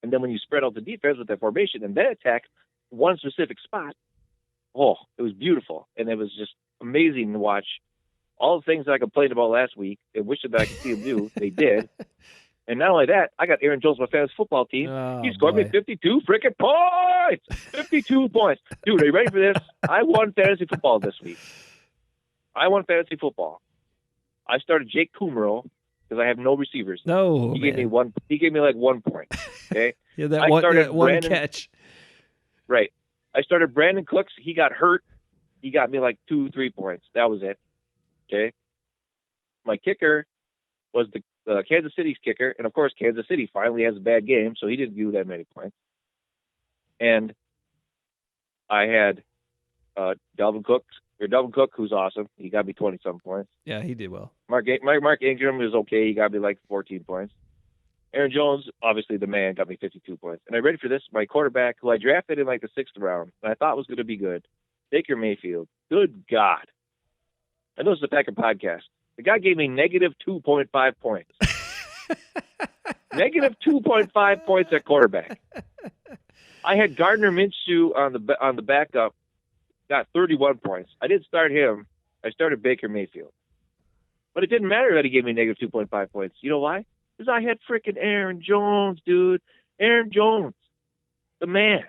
And then when you spread out the defense with that formation and then attack one specific spot, oh, it was beautiful. And it was just amazing to watch all the things that I complained about last week and wished that I could see them do. They did. And not only that, I got Aaron Jones, my fantasy football team. Oh, he scored me 52 freaking points. 52 points. Dude, are you ready for this? I won fantasy football this week. I started Jake Kummerow because I have no receivers. No, He gave me like 1 point. Okay. Yeah, that one catch. Right. I started Brandon Cooks. He got hurt. He got me like 2-3 points. That was it. Okay. My kicker was the Kansas City's kicker, and of course Kansas City finally has a bad game, so he didn't do that many points. And I had Dalvin Cook, who's awesome. He got me 20-some points. Yeah, he did well. Mark Ingram was okay. He got me like 14 points. Aaron Jones, obviously the man, got me 52 points. And I'm ready for this. My quarterback, who I drafted in like the 6th round, and I thought was going to be good, Baker Mayfield. Good God. I know this is a Packer podcast. The guy gave me negative 2.5 points. Negative 2.5 points at quarterback. I had Gardner Minshew on the backup, got 31 points. I didn't start him. I started Baker Mayfield. But it didn't matter that he gave me negative 2.5 points. You know why? Because I had freaking Aaron Jones, dude. Aaron Jones, the man.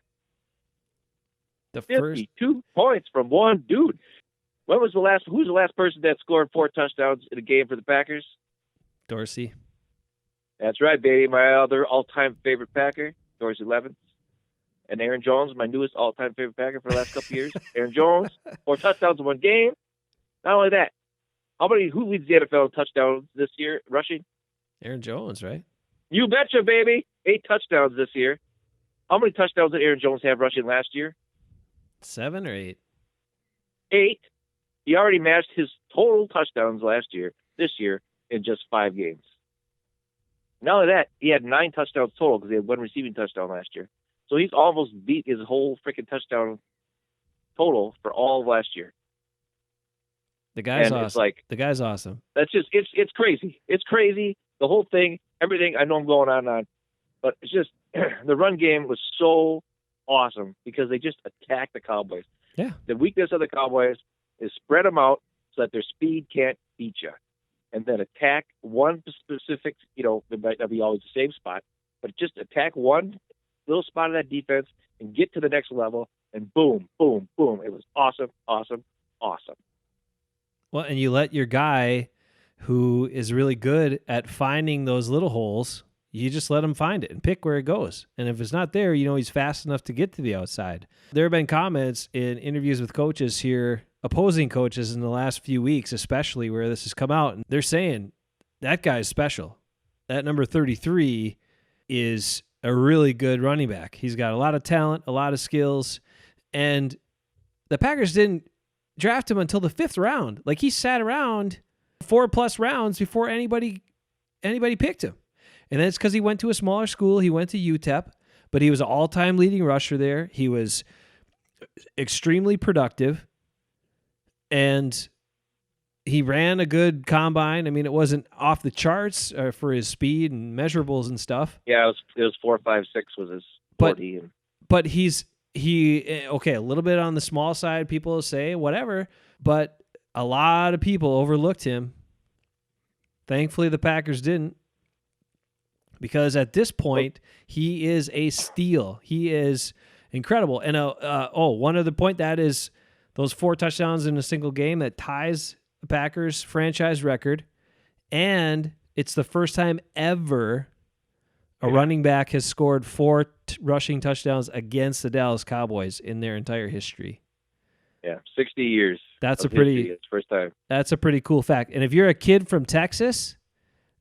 52 points from one dude. Who's the last person that scored 4 touchdowns in a game for the Packers? Dorsey. That's right, baby. My other all-time favorite Packer, Dorsey Levens. And Aaron Jones, my newest all-time favorite Packer for the last couple years. Aaron Jones, 4 touchdowns in one game. Not only that, who leads the NFL in touchdowns this year, rushing? Aaron Jones, right? You betcha, baby. 8 touchdowns this year. How many touchdowns did Aaron Jones have rushing last year? 7 or 8? 8. He already matched his total touchdowns this year, in just 5 games. Not only that, he had 9 touchdowns total because he had 1 receiving touchdown last year. So he's almost beat his whole freaking touchdown total for all of last year. The guy's awesome. It's like, the guy's awesome. That's just it's crazy. It's crazy. The whole thing, everything. I know I'm going on, but it's just the run game was so awesome because they just attacked the Cowboys. Yeah. The weakness of the Cowboys is spread them out so that their speed can't beat you, and then attack one specific. It might not be always the same spot, but just attack one little spot of that defense and get to the next level. And boom, boom, boom. It was awesome, awesome, awesome. Well, and you let your guy who is really good at finding those little holes, you just let him find it and pick where it goes. And if it's not there, he's fast enough to get to the outside. There have been comments in interviews with coaches here, opposing coaches in the last few weeks, especially where this has come out, and they're saying that guy's special. That number 33 is a really good running back. He's got a lot of talent, a lot of skills, and the Packers didn't draft him until the 5th round. Like, he sat around 4+ rounds before anybody picked him. And that's because he went to a smaller school. He went to UTEP, but he was an all-time leading rusher there. He was extremely productive, and he ran a good combine. I mean, it wasn't off the charts for his speed and measurables and stuff. Yeah, it was 4.56 was his 40. But a little bit on the small side, people say, whatever, but a lot of people overlooked him. Thankfully, the Packers didn't, because at this point, he is a steal. He is incredible. And one other point, that is those 4 touchdowns in a single game that ties the Packers franchise record, and it's the first time ever a running back has scored 4 rushing touchdowns against the Dallas Cowboys in their entire history. Yeah, 60 years. It's first time. That's a pretty cool fact. And if you're a kid from Texas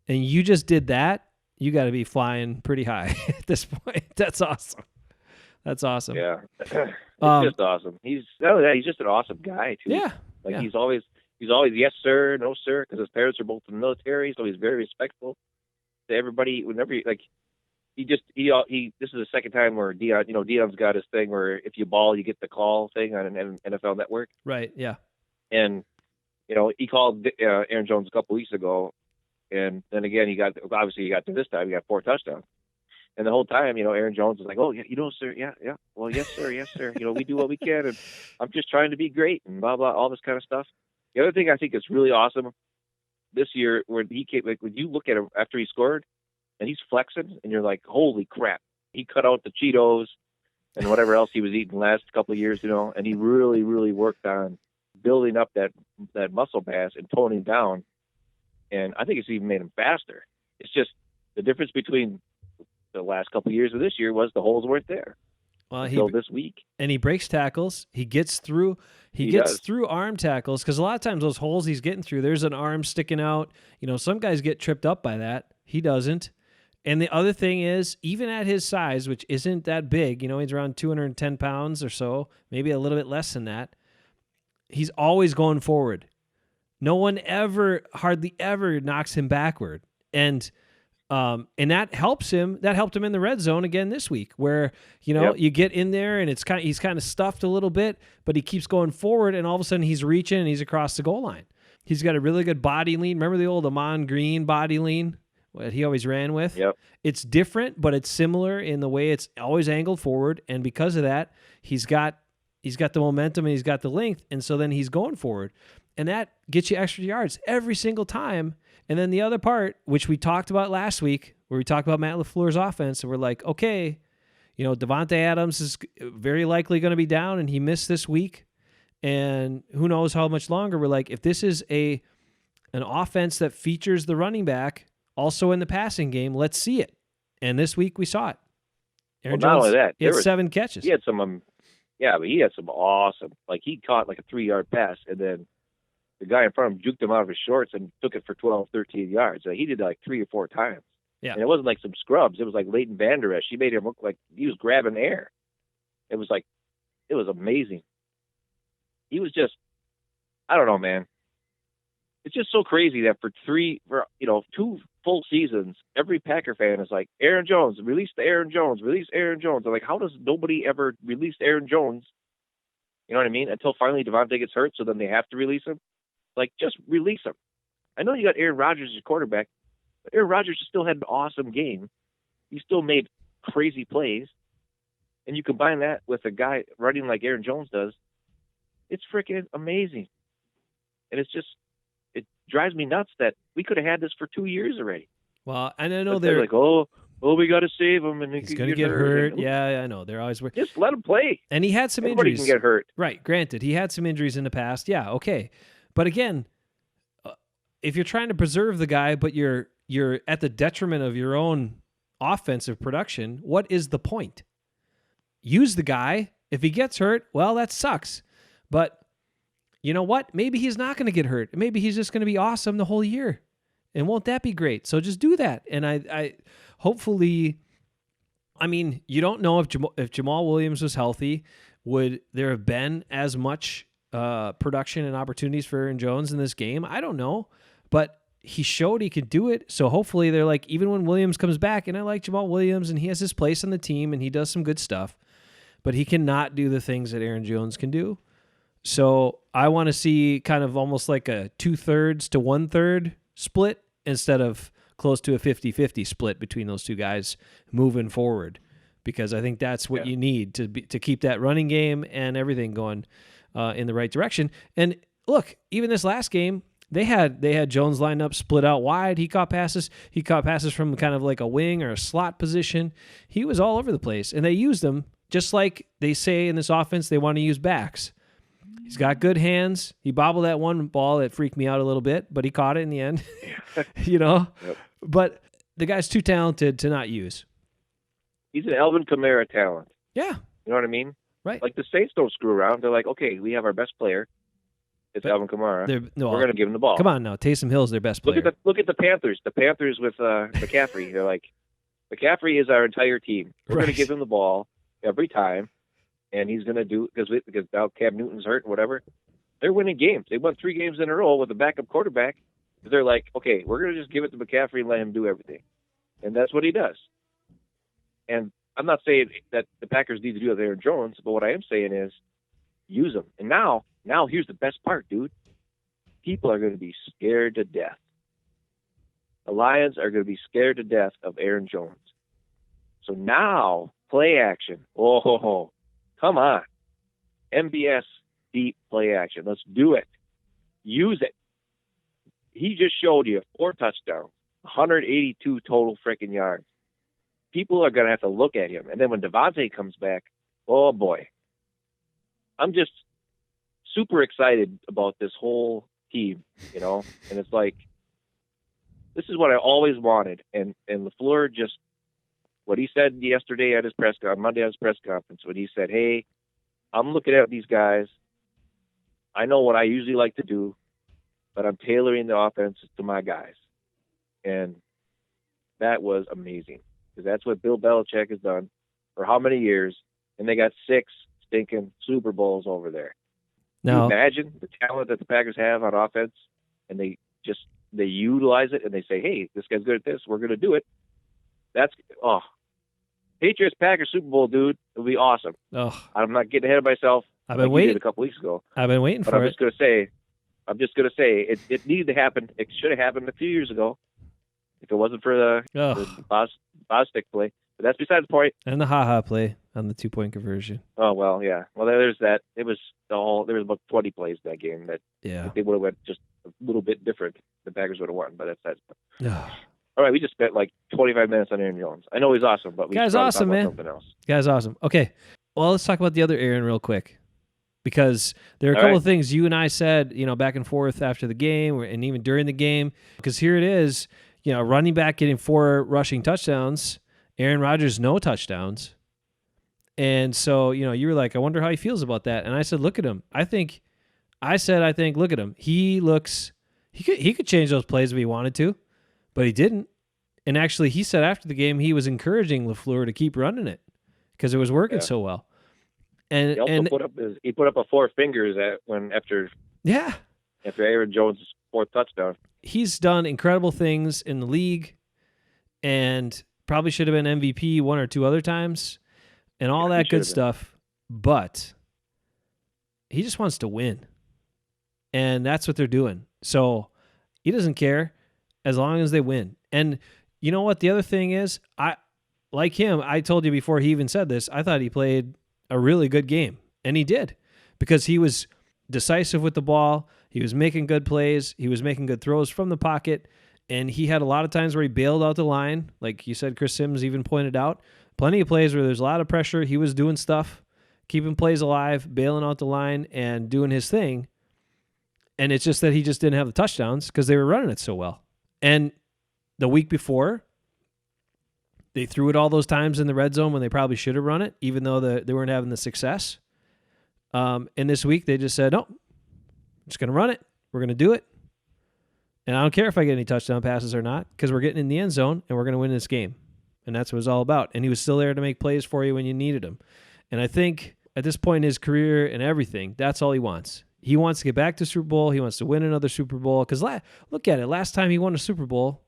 and you just did that, you got to be flying pretty high at this point. That's awesome. Yeah, it's just awesome. He's just an awesome guy too. Yeah, he's always yes sir, no sir, because his parents are both in the military, so he's very respectful to everybody. Whenever he this is the second time where Dion's got his thing where if you ball, you get the call thing on an NFL Network. Right. Yeah. And, he called Aaron Jones a couple weeks ago. And then again, he got to this time, he got 4 touchdowns. And the whole time, Aaron Jones was like, oh, yeah, sir, yeah. Well, yes, sir. We do what we can. And I'm just trying to be great and blah, blah, all this kind of stuff. The other thing I think is really awesome this year, where he came, like, when you look at him after he scored and he's flexing and you're like, holy crap. He cut out the Cheetos and whatever else he was eating the last couple of years, and he really, really worked on building up that muscle mass and toning down. And I think it's even made him faster. It's just the difference between the last couple of years of this year was the holes weren't there until this week. And he breaks tackles. He gets through. He gets through arm tackles, because a lot of times those holes he's getting through, there's an arm sticking out. Some guys get tripped up by that. He doesn't. And the other thing is, even at his size, which isn't that big, he's around 210 pounds or so, maybe a little bit less than that, he's always going forward. No one hardly ever knocks him backward. And that helps him. That helped him in the red zone again this week, where, you get in there and he's kind of stuffed a little bit, but he keeps going forward, and all of a sudden he's reaching and he's across the goal line. He's got a really good body lean. Remember the old Amon Green body lean that he always ran with? Yep. It's different, but it's similar in the way it's always angled forward, and because of that, he's got the momentum and he's got the length, and so then he's going forward. And that gets you extra yards every single time. And then the other part, which we talked about last week, where we talked about Matt LaFleur's offense, and we're like, okay, Devontae Adams is very likely going to be down, and he missed this week. And who knows how much longer. We're like, if this is an offense that features the running back also in the passing game, let's see it. And this week we saw it. Aaron Jones, not only that, he had 7 catches. He had some, but he had some awesome, like he caught like a 3-yard pass, and then the guy in front of him juked him out of his shorts and took it for 12, 13 yards. He did that like 3 or 4 times. Yeah. And it wasn't like some scrubs. It was like Leighton Vander Esch. He made him look like he was grabbing air. It was amazing. He was just, I don't know, man. It's just so crazy that for 2 full seasons, every Packer fan is like, Aaron Jones, release Aaron Jones. I'm like, how does nobody ever release Aaron Jones? You know what I mean? Until finally Devontae gets hurt, so then they have to release him. Like, just release him. I know you got Aaron Rodgers as your quarterback, but Aaron Rodgers still had an awesome game. He still made crazy plays. And you combine that with a guy running like Aaron Jones does, it's freaking amazing. And it drives me nuts that we could have had this for 2 years already. Well, and I know they're like, oh, we got to save him, and he's going to get hurt. Yeah, I know. They're always worried. Just let him play. And he had some Everybody injuries. Can get hurt. Right. Granted, he had some injuries in the past. Yeah. Okay. But again, if you're trying to preserve the guy, but you're at the detriment of your own offensive production, what is the point? Use the guy. If he gets hurt, well, that sucks. But you know what? Maybe he's not going to get hurt. Maybe he's just going to be awesome the whole year. And won't that be great? So just do that. And I hopefully, you don't know if Jamal Williams was healthy, would there have been as much production and opportunities for Aaron Jones in this game? I don't know, but he showed he could do it. So hopefully they're like, even when Williams comes back, and I like Jamal Williams and he has his place on the team and he does some good stuff, but he cannot do the things that Aaron Jones can do. So I want to see kind of almost like a 2/3 to 1/3 split instead of close to a 50-50 split between those two guys moving forward, because I think that's what you need to keep that running game and everything going in the right direction. And look, even this last game, they had Jones lined up, split out wide. He caught passes. He caught passes from kind of like a wing or a slot position. He was all over the place, and they used him just like they say in this offense they want to use backs. He's got good hands. He bobbled that one ball that freaked me out a little bit, but he caught it in the end. Yep. But the guy's too talented to not use. He's an Alvin Kamara talent. Yeah. You know what I mean? Right. Like the Saints don't screw around. They're like, okay, we have our best player. It's Alvin Kamara. We're going to give him the ball. Come on now. Taysom Hill's their best player. Look at the Panthers. The Panthers with McCaffrey. They're like, McCaffrey is our entire team. We're going to give him the ball every time, and he's going to do because now Cam Newton's hurt and whatever. They're winning games. They won 3 games in a row with a backup quarterback. They're like, okay, we're going to just give it to McCaffrey and let him do everything. And that's what he does. And I'm not saying that the Packers need to do it with Aaron Jones, but what I am saying is use them. And now here's the best part, dude. People are going to be scared to death. The Lions are going to be scared to death of Aaron Jones. So now, play action. Oh, come on. MBS deep play action. Let's do it. Use it. He just showed you 4 touchdowns, 182 total freaking yards. People are going to have to look at him. And then when Devontae comes back, oh boy. I'm just super excited about this whole team, you know? And it's like, this is what I always wanted. And LaFleur just, what he said yesterday at his Monday at his press conference, when he said, hey, I'm looking at these guys. I know what I usually like to do, but I'm tailoring the offense to my guys. And that was amazing, because that's what Bill Belichick has done for how many years, and they got 6 stinking Super Bowls over there. Now, can you imagine the talent that the Packers have on offense, and they utilize it, and they say, hey, this guy's good at this, we're going to do it. That's, Patriots Packers Super Bowl, dude. It'll be awesome. Oh, I'm not getting ahead of myself. I've been waiting a couple weeks ago. I've been waiting but for I'm it. I'm just gonna say it needed to happen. It should have happened a few years ago if it wasn't for the Bostic play. But that's beside the point. And the ha-ha play on the 2-point conversion. Oh well, yeah. Well, there's that. There was about 20 plays that game that if they would have went just a little bit different, the Packers would have won. But that's that. All right, we just spent like 25 minutes on Aaron Jones. I know he's awesome, but we Guy's awesome, man. Something else. Guy's awesome. Okay, well, let's talk about the other Aaron real quick, because there are a couple of things you and I said, back and forth after the game and even during the game. Because here it is, running back getting 4 rushing touchdowns, Aaron Rodgers no touchdowns, and so you were like, I wonder how he feels about that. And I said, look at him. I think, look at him. He could change those plays if he wanted to. But he didn't. And actually, he said after the game he was encouraging LaFleur to keep running it because it was working so well. And he also put up a 4 fingers after Aaron Jones' 4th touchdown. He's done incredible things in the league, and probably should have been MVP 1 or 2 other times, and all that good stuff. But he just wants to win, and that's what they're doing. So he doesn't care. As long as they win. And you know what? The other thing is, I told you before he even said this, I thought he played a really good game. And he did. Because he was decisive with the ball. He was making good plays. He was making good throws from the pocket. And he had a lot of times where he bailed out the line. Like you said, Chris Sims even pointed out. Plenty of plays where there's a lot of pressure. He was doing stuff, keeping plays alive, bailing out the line, and doing his thing. And it's just that he just didn't have the touchdowns because they were running it so well. And the week before, they threw it all those times in the red zone when they probably should have run it, even though they weren't having the success. And this week, they just said, no, I'm just going to run it. We're going to do it. And I don't care if I get any touchdown passes or not, because we're getting in the end zone, and we're going to win this game. And that's what it's all about. And he was still there to make plays for you when you needed him. And I think at this point in his career and everything, that's all he wants. He wants to get back to Super Bowl. He wants to win another Super Bowl. Because look at it. Last time he won a Super Bowl,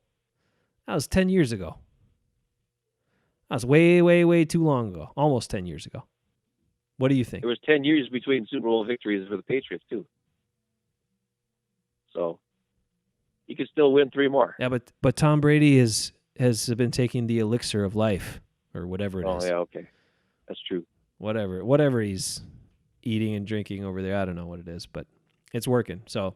that was 10 years ago. That was way, way, way too long ago. Almost 10 years ago. What do you think? There was 10 years between Super Bowl victories for the Patriots, too. So he could still win 3 more. Yeah, but Tom Brady has been taking the elixir of life, or whatever it is. Oh, yeah, okay. That's true. Whatever he's eating and drinking over there. I don't know what it is, but it's working. So,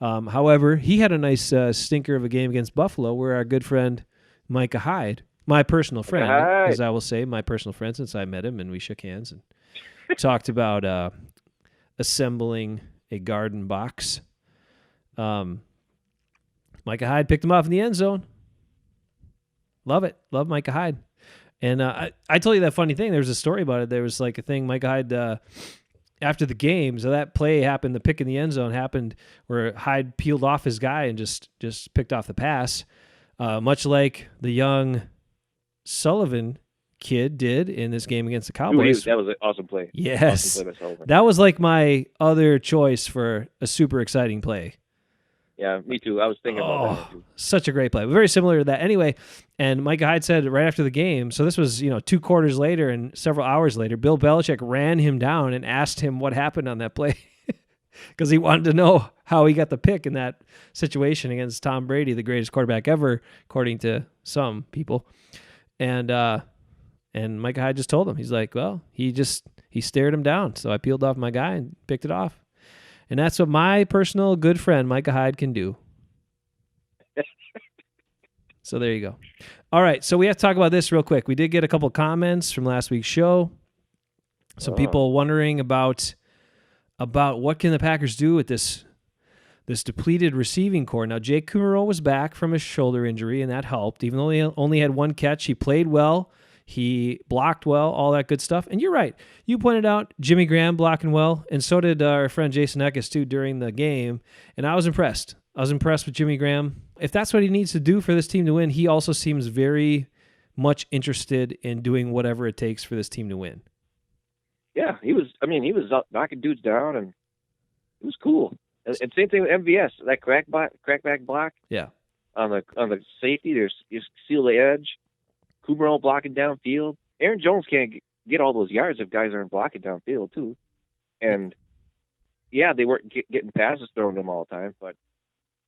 however, he had a nice stinker of a game against Buffalo where our good friend Micah Hyde, my personal friend, as I will say, my personal friend since I met him and we shook hands and talked about assembling a garden box. Micah Hyde picked him off in the end zone. Love it. Love Micah Hyde. And I told you that funny thing. There was a story about it. There was like a thing Micah Hyde... after the game, so that play happened, the pick in the end zone happened where Hyde peeled off his guy and just picked off the pass, much like the young Sullivan kid did in this game against the Cowboys. That was an awesome play. Yes. Awesome play by Sullivan. That was like my other choice for a super exciting play. Yeah, me too. I was thinking about that one too. Such a great play. Very similar to that. Anyway, and Micah Hyde said right after the game, so this was, 2 quarters later and several hours later, Bill Belichick ran him down and asked him what happened on that play because he wanted to know how he got the pick in that situation against Tom Brady, the greatest quarterback ever, according to some people. And Micah Hyde just told him, he's like, well, he stared him down. So I peeled off my guy and picked it off. And that's what my personal good friend, Micah Hyde, can do. So there you go. All right, so we have to talk about this real quick. We did get a couple comments from last week's show. Some people wondering about what can the Packers do with this depleted receiving core. Now, Jake Kumerow was back from his shoulder injury, and that helped. Even though he only had 1 catch, he played well. He blocked well, all that good stuff. And you're right. You pointed out Jimmy Graham blocking well, and so did our friend Jason Eckes, too, during the game. And I was impressed. I was impressed with Jimmy Graham. If that's what he needs to do for this team to win, he also seems very much interested in doing whatever it takes for this team to win. Yeah, he was up knocking dudes down, and it was cool. And same thing with MVS, that crackback block. Yeah. On the safety, you seal the edge. Kumerow blocking downfield. Aaron Jones can't get all those yards if guys aren't blocking downfield too. And yeah, they weren't getting passes thrown to them all the time. But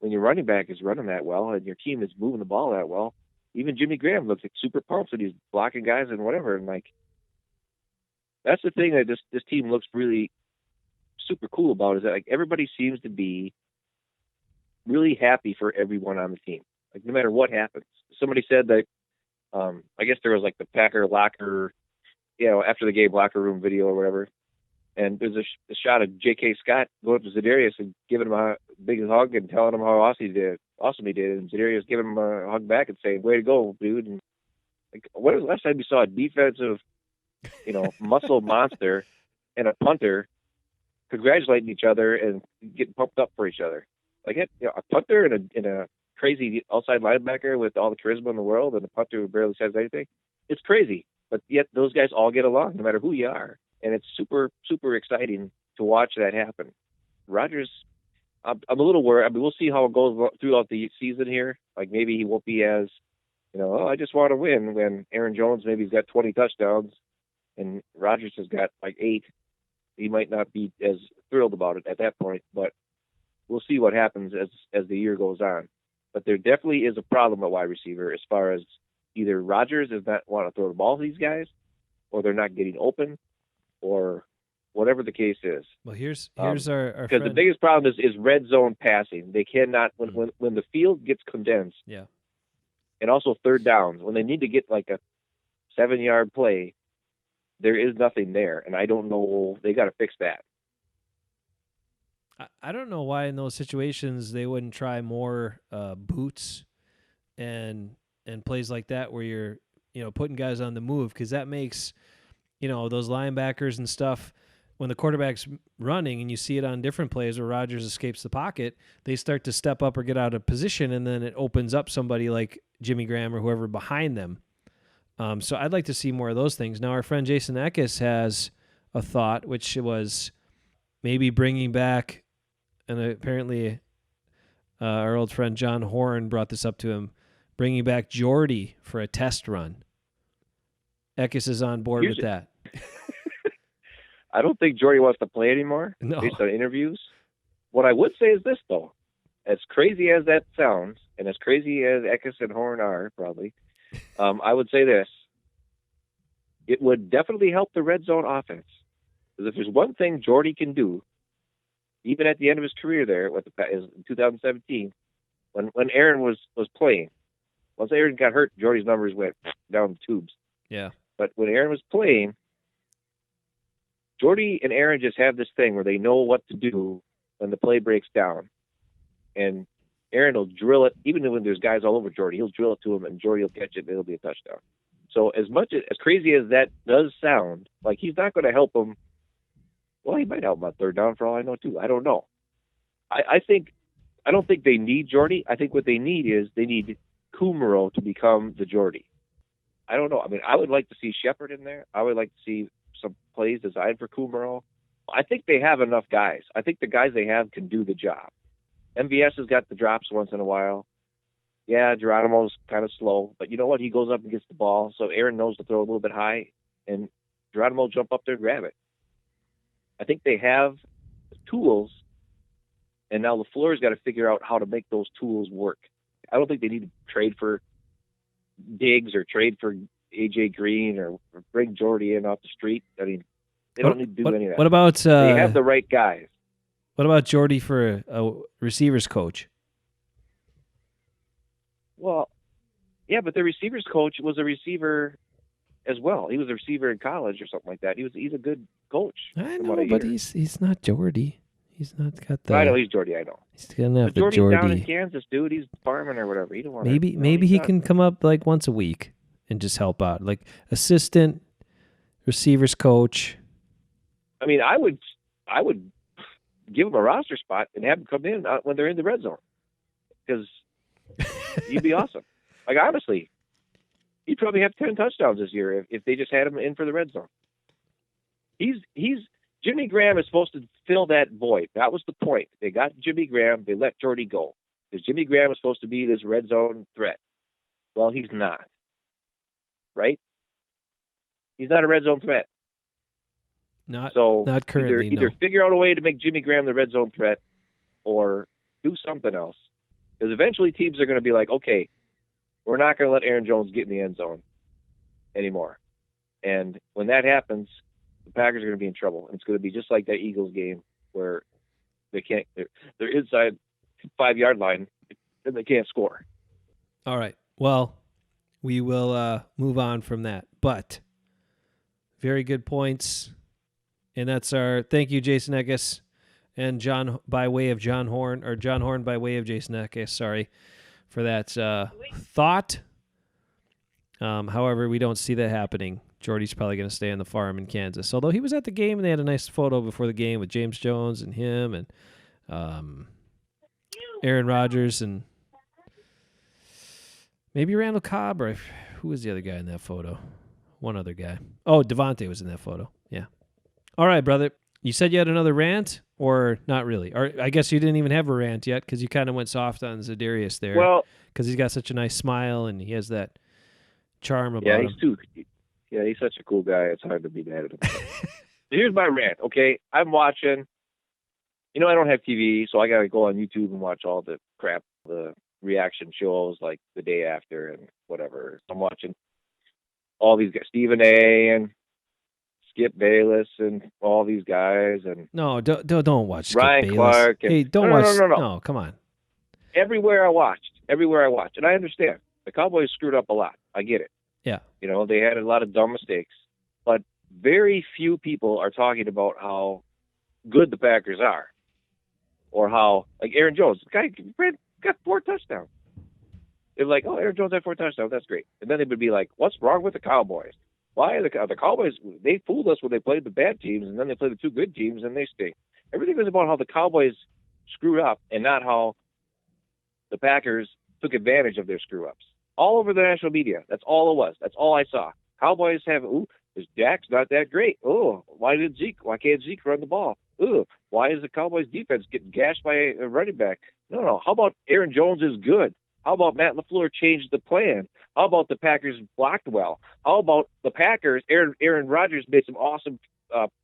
when your running back is running that well and your team is moving the ball that well, even Jimmy Graham looks like super pumped that he's blocking guys and whatever. And like, that's the thing that this team looks really super cool about, is that like everybody seems to be really happy for everyone on the team. Like no matter what happens. Somebody said that. I guess there was like the Packer locker, after the game locker room video or whatever. And there's a shot of J.K. Scott going up to Za'Darius and giving him a big hug and telling him how awesome he did. And Za'Darius giving him a hug back and saying, "Way to go, dude." And like, when was the last time you saw a defensive, muscle monster and a punter congratulating each other and getting pumped up for each other? Like a punter and a crazy outside linebacker with all the charisma in the world and a punter who barely says anything. It's crazy, but yet those guys all get along no matter who you are. And it's super, super exciting to watch that happen. Rodgers, I'm a little worried. I mean, we'll see how it goes throughout the season here. Like maybe he won't be as, I just want to win, when Aaron Jones maybe he's got 20 touchdowns and Rodgers has got like 8. He might not be as thrilled about it at that point, but we'll see what happens as the year goes on. But there definitely is a problem at wide receiver as far as either Rodgers does not want to throw the ball to these guys, or they're not getting open, or whatever the case is. Well, here's our because the biggest problem is red zone passing. They cannot when the field gets condensed. Yeah. And also third downs, when they need to get like a 7-yard play, there is nothing there, and I don't know. They got to fix that. I don't know why in those situations they wouldn't try more boots and plays like that where you're putting guys on the move, because that makes those linebackers and stuff, when the quarterback's running and you see it on different plays where Rodgers escapes the pocket, they start to step up or get out of position, and then it opens up somebody like Jimmy Graham or whoever behind them. So I'd like to see more of those things. Now our friend Jason Eckes has a thought, which was maybe bringing back, and apparently our old friend John Horn brought this up to him, bringing back Jordy for a test run. Eckes is on board with that. I don't think Jordy wants to play anymore, based on interviews. What I would say is this, though. As crazy as that sounds, and as crazy as Eckes and Horn are, probably, I would say this. It would definitely help the red zone offense. Because if there's one thing Jordy can do, even at the end of his career there, in 2017, when Aaron was playing, once Aaron got hurt, Jordy's numbers went down the tubes. Yeah. But when Aaron was playing, Jordy and Aaron just have this thing where they know what to do when the play breaks down. And Aaron will drill it, even when there's guys all over Jordy, he'll drill it to him, and Jordy will catch it, and it'll be a touchdown. So as crazy as that does sound, like he's not going to help him. Well, he might help him on third down for all I know, too. I don't know. I don't think they need Jordy. I think what they need Kumerow to become the Jordy. I don't know. I mean, I would like to see Shepard in there. I would like to see some plays designed for Kumerow. I think they have enough guys. I think the guys they have can do the job. MVS has got the drops once in a while. Yeah, Geronimo's kind of slow, but you know what? He goes up and gets the ball, so Aaron knows to throw a little bit high, and Geronimo will jump up there and grab it. I think they have the tools, and now LaFleur's got to figure out how to make those tools work. I don't think they need to trade for Diggs or trade for AJ Green or bring Jordy in off the street. I mean, they don't need to do any of that. What about they have the right guys. What about Jordy for a receivers coach? Well, yeah, but the receivers coach was a receiver as well. He was a receiver in college or something like that. He's a good coach. I know, but he's not Jordy. He's not got the. I know he's Jordy. I know. He's gonna have the Jordy's Jordy. down in Kansas, dude. He's farming or whatever. He don't want. Maybe he can come up like once a week and just help out, like assistant receivers coach. I mean, I would give him a roster spot and have him come in when they're in the red zone, because he'd be awesome. Like, honestly, he'd probably have 10 touchdowns this year if they just had him in for the red zone. Jimmy Graham is supposed to fill that void. That was the point. They got Jimmy Graham. They let Jordy go, because Jimmy Graham is supposed to be this red zone threat. Well, he's not. Right? He's not a red zone threat. Not Either currently. No. figure out a way to make Jimmy Graham the red zone threat, or do something else. Because eventually teams are going to be like, okay, we're not going to let Aaron Jones get in the end zone anymore. And when that happens, the Packers are going to be in trouble. And it's going to be just like that Eagles game where they're inside 5-yard line and they can't score. All right. Well, we will move on from that. But very good points. And that's our thank you, Jason Eckes, and John by way of John Horn, or John Horn by way of Jason Eckes. Sorry for that thought. However, we don't see that happening. Jordy's probably going to stay on the farm in Kansas. Although he was at the game, and they had a nice photo before the game with James Jones and him and Aaron Rodgers and maybe Randall Cobb, or who was the other guy in that photo? One other guy. Oh, Devontae was in that photo. Yeah. All right, brother. You said you had another rant, or not really? Or I guess you didn't even have a rant yet, because you kind of went soft on Za'Darius there. Well, because he's got such a nice smile and he has that charm about him. He's such a cool guy. It's hard to be mad at him. So here's my rant. Okay, I'm watching. I don't have TV, so I got to go on YouTube and watch all the crap, the reaction shows like the day after and whatever. I'm watching all these guys, Stephen A. and Skip Bayless and all these guys, and no, don't watch Skip Ryan Bayless. Clark. And, hey, don't watch. No, come on. Everywhere I watched, and I understand the Cowboys screwed up a lot. I get it. Yeah, they had a lot of dumb mistakes, but very few people are talking about how good the Packers are, or how, like, Aaron Jones, the guy got 4 touchdowns. They're like, oh, Aaron Jones had 4 touchdowns. That's great. And then they would be like, what's wrong with the Cowboys? Why are the Cowboys? They fooled us when they played the bad teams, and then they played the 2 good teams, and they stink. Everything was about how the Cowboys screwed up, and not how the Packers took advantage of their screw-ups. All over the national media. That's all it was. That's all I saw. Cowboys have, this Dak's not that great. Why can't Zeke run the ball? Why is the Cowboys defense getting gashed by a running back? No. How about Aaron Jones is good? How about Matt LaFleur changed the plan? How about the Packers blocked well? How about the Packers? Aaron Rodgers made some awesome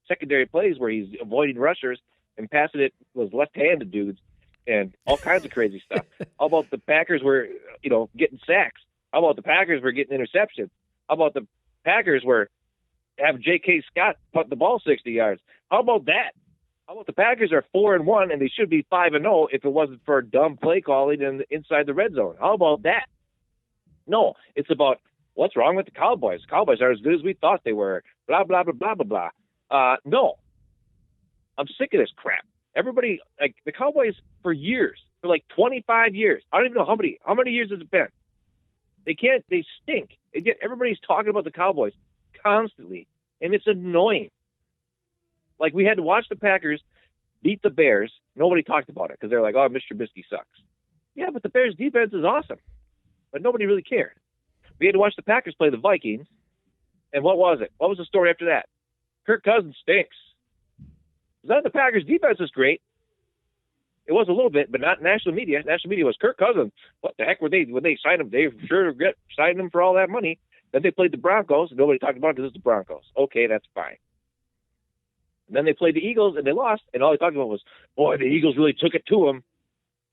secondary plays where he's avoiding rushers and passing it was left-handed dudes and all kinds of crazy stuff. How about the Packers were, getting sacks? How about the Packers were getting interceptions? How about the Packers were having J.K. Scott punt the ball 60 yards? How about that? How about the Packers are 4-1 and they should be 5-0 if it wasn't for dumb play calling inside the red zone? How about that? No, it's about what's wrong with the Cowboys. Cowboys are as good as we thought they were. Blah blah blah blah blah blah. No, I'm sick of this crap. Everybody, like the Cowboys, for years, for like 25 years. I don't even know how many years has it been. They stink. Everybody's talking about the Cowboys constantly, and it's annoying. Like, we had to watch the Packers beat the Bears. Nobody talked about it because they're like, oh, Mr. Trubisky sucks. Yeah, but the Bears' defense is awesome. But nobody really cared. We had to watch the Packers play the Vikings. And what was it? What was the story after that? Kirk Cousins stinks. The Packers' defense is great. It was a little bit, but not national media. National media was Kirk Cousins. What the heck were they when they signed him? They sure regret signing him for all that money. Then they played the Broncos. And nobody talked about it because it's the Broncos. Okay, that's fine. And then they played the Eagles and they lost. And all they talked about was, boy, the Eagles really took it to them.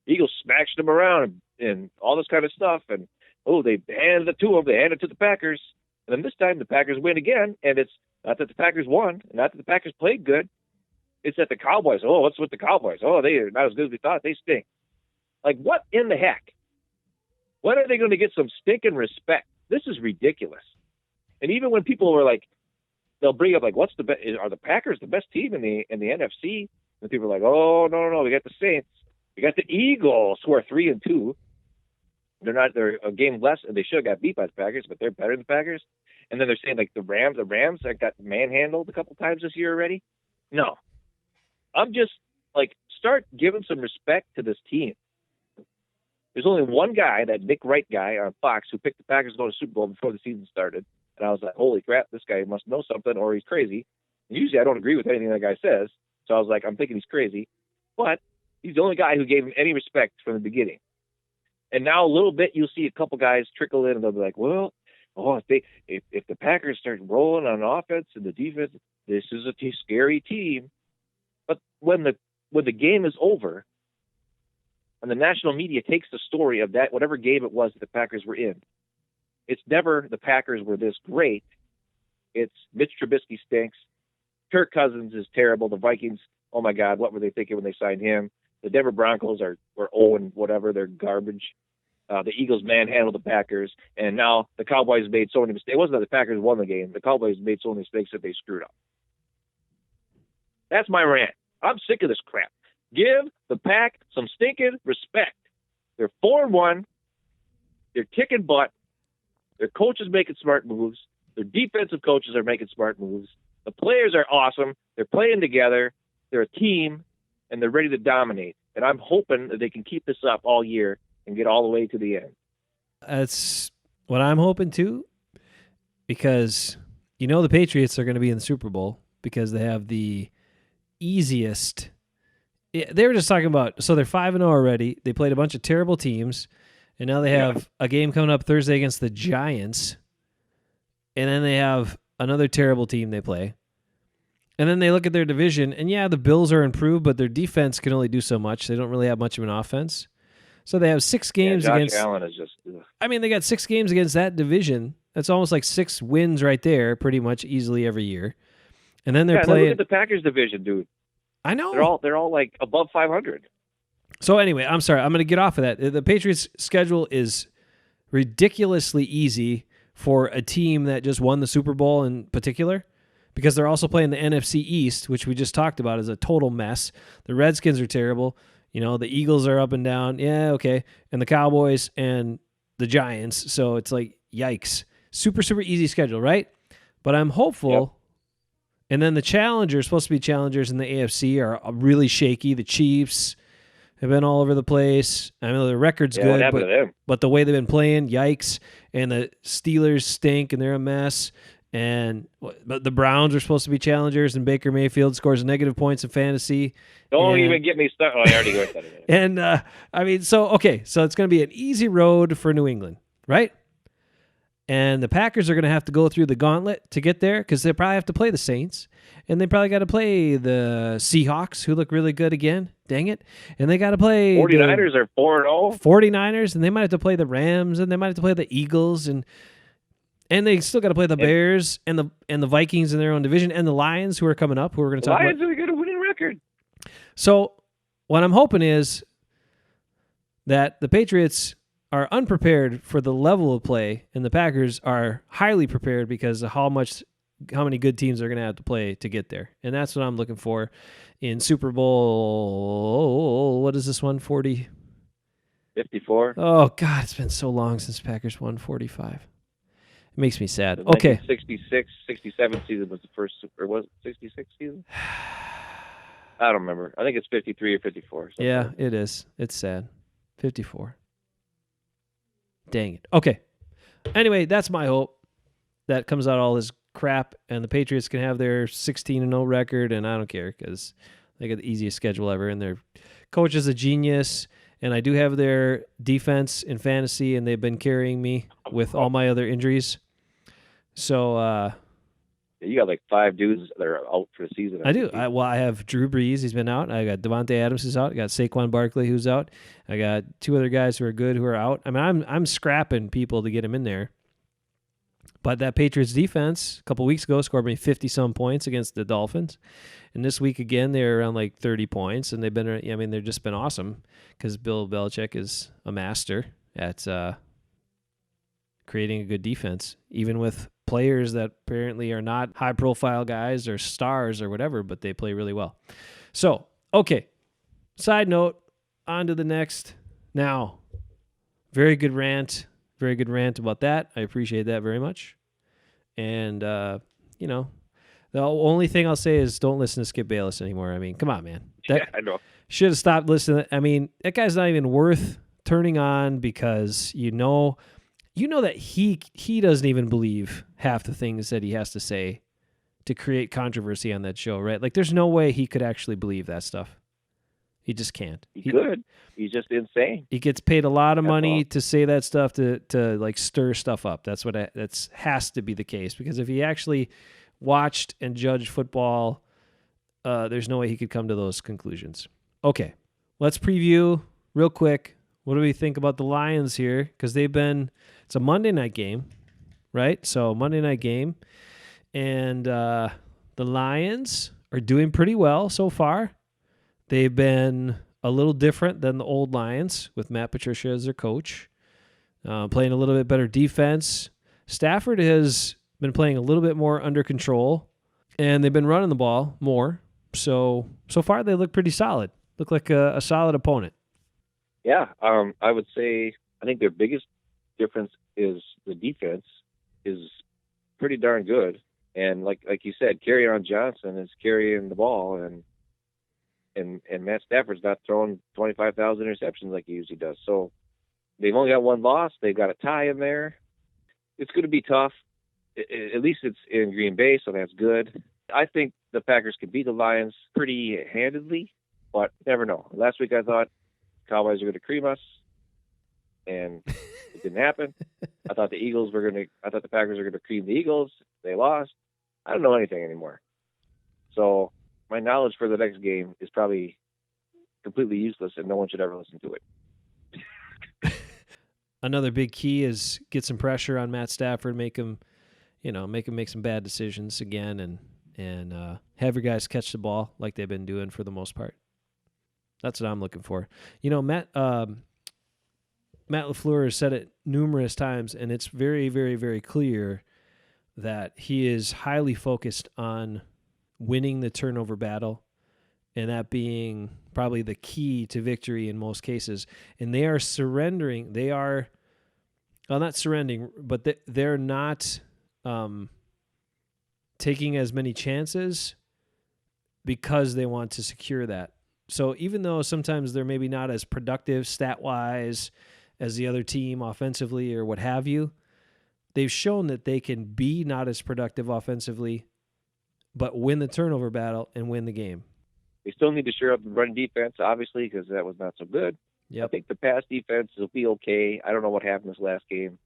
The Eagles smashed them around and all this kind of stuff. And they handed it to them. They handed it to the Packers. And then this time the Packers win again. And it's not that the Packers won, not that the Packers played good. It's that the Cowboys, what's with the Cowboys? They're not as good as we thought. They stink. Like, what in the heck? When are they going to get some stinking respect? This is ridiculous. And even when people were like, they'll bring up, like, are the Packers the best team in the NFC? And people are like, oh, no, we got the Saints. We got the Eagles, who are 3-2. They're a game less, and they should have got beat by the Packers, but they're better than the Packers. And then they're saying, like, the Rams that got manhandled a couple times this year already. No. I'm just, like, start giving some respect to this team. There's only one guy, that Nick Wright guy on Fox, who picked the Packers to go to the Super Bowl before the season started. And I was like, holy crap, this guy must know something or he's crazy. And usually I don't agree with anything that guy says. So I was like, I'm thinking he's crazy. But he's the only guy who gave him any respect from the beginning. And now a little bit, you'll see a couple guys trickle in and they'll be like, well, if the Packers start rolling on offense and the defense, this is a scary team. But when the game is over and the national media takes the story of that, whatever game it was that the Packers were in, it's never the Packers were this great. It's Mitch Trubisky stinks. Kirk Cousins is terrible. The Vikings, oh my God, what were they thinking when they signed him? The Denver Broncos were 0 whatever. They're garbage. The Eagles manhandled the Packers. And now the Cowboys made so many mistakes. It wasn't that the Packers won the game. The Cowboys made so many mistakes that they screwed up. That's my rant. I'm sick of this crap. Give the Pack some stinking respect. They're 4-1. They're kicking butt. Their coaches making smart moves. Their defensive coaches are making smart moves. The players are awesome. They're playing together. They're a team, and they're ready to dominate. And I'm hoping that they can keep this up all year and get all the way to the end. That's what I'm hoping too, because the Patriots are going to be in the Super Bowl because they have the easiest. They were just talking about, so they're 5-0 already. They played a bunch of terrible teams, and now they have a game coming up Thursday against the Giants, and then they have another terrible team they play. And then they look at their division, and the Bills are improved, but their defense can only do so much. They don't really have much of an offense. So they have 6 games Josh against. Allen is just. They got 6 games against that division. That's almost like 6 wins right there, pretty much easily every year. And then they're playing. Look at the Packers division, dude. I know. They're all like above 500. So anyway, I'm sorry. I'm going to get off of that. The Patriots' schedule is ridiculously easy for a team that just won the Super Bowl in particular, because they're also playing the NFC East, which we just talked about is a total mess. The Redskins are terrible. The Eagles are up and down. Yeah, okay. And the Cowboys and the Giants. So it's like, yikes. Super, super easy schedule, right? But I'm hopeful. Yep. And then the challengers, supposed to be challengers in the AFC, are really shaky. The Chiefs have been all over the place. I mean, the record's good, but the way they've been playing, yikes. And the Steelers stink, and they're a mess. But the Browns are supposed to be challengers, and Baker Mayfield scores negative points in fantasy. Don't even get me started. I already went that. And so it's going to be an easy road for New England, right? And the Packers are going to have to go through the gauntlet to get there, because they probably have to play the Saints, and they probably got to play the Seahawks, who look really good again. Dang it. And they got to play 49ers are 4-0. 49ers, and they might have to play the Rams, and they might have to play the Eagles, and they still got to play the Bears and the Vikings in their own division, and the Lions, who are coming up, who we're going to talk about. Lions are going to win a record. So what I'm hoping is that the Patriots are unprepared for the level of play, and the Packers are highly prepared because of how many good teams they're going to have to play to get there. And that's what I'm looking for in Super Bowl. What is this one? 54. Oh, God, it's been so long since Packers won 45. It makes me sad. Okay. 66, 67 season was the first, or was it 66 season? I don't remember. I think it's 53 or 54. Yeah, it is. It's sad. 54. Dang it. Okay. Anyway, that's my hope. That comes out all this crap, and the Patriots can have their 16-0 record, and I don't care, because They got the easiest schedule ever, and their coach is a genius. And I do have their defense in fantasy, and they've been carrying me with all my other injuries. So you got like 5 dudes that are out for the season. I do. I have Drew Brees. He's been out. I got Devontae Adams who's out. I got Saquon Barkley who's out. I got 2 other guys who are good who are out. I mean, I'm scrapping people to get him in there. But that Patriots defense a couple weeks ago scored me 50-some points against the Dolphins. And this week, again, they're around like 30 points. And they've just been awesome because Bill Belichick is a master at creating a good defense, even with players that apparently are not high-profile guys or stars or whatever, but they play really well. So, okay. Side note, on to the next. Now, very good rant about that. I appreciate that very much. And, the only thing I'll say is don't listen to Skip Bayless anymore. I mean, come on, man. Yeah, I know. Should have stopped listening. I mean, that guy's not even worth turning on because you know that he doesn't even believe half the things that he has to say to create controversy on that show, right? Like, there's no way he could actually believe that stuff. He just can't. He could. He's just insane. He gets paid a lot of money to say that stuff to like stir stuff up. That's has to be the case, because if he actually watched and judged football, there's no way he could come to those conclusions. Okay, let's preview real quick. What do we think about the Lions here? Because it's a Monday night game, right? So Monday night game, and the Lions are doing pretty well so far. They've been a little different than the old Lions with Matt Patricia as their coach, playing a little bit better defense. Stafford has been playing a little bit more under control, and they've been running the ball more. So far they look pretty solid. Look like a solid opponent. Yeah, I would say I think their biggest difference is the defense is pretty darn good. And like you said, Kerryon Johnson is carrying the ball, and Matt Stafford's not throwing 25,000 interceptions like he usually does. So they've only got 1 loss. They've got a tie in there. It's going to be tough. At least it's in Green Bay, so that's good. I think the Packers could beat the Lions pretty handedly, but never know. Last week I thought Cowboys are going to cream us, and it didn't happen. I thought the Packers were going to cream the Eagles. They lost. I don't know anything anymore. So my knowledge for the next game is probably completely useless, and no one should ever listen to it. Another big key is get some pressure on Matt Stafford, make him make some bad decisions again, and have your guys catch the ball like they've been doing for the most part. That's what I'm looking for. Matt LaFleur has said it numerous times, and it's very, very, very clear that he is highly focused on winning the turnover battle, and that being probably the key to victory in most cases. And they are surrendering. They are, well, not surrendering, but they're not taking as many chances because they want to secure that. So even though sometimes they're maybe not as productive stat-wise as the other team offensively or what have you, they've shown that they can be not as productive offensively, but win the turnover battle and win the game. They still need to shore up the run defense, obviously, because that was not so good. Yep. I think the pass defense will be okay. I don't know what happened this last game.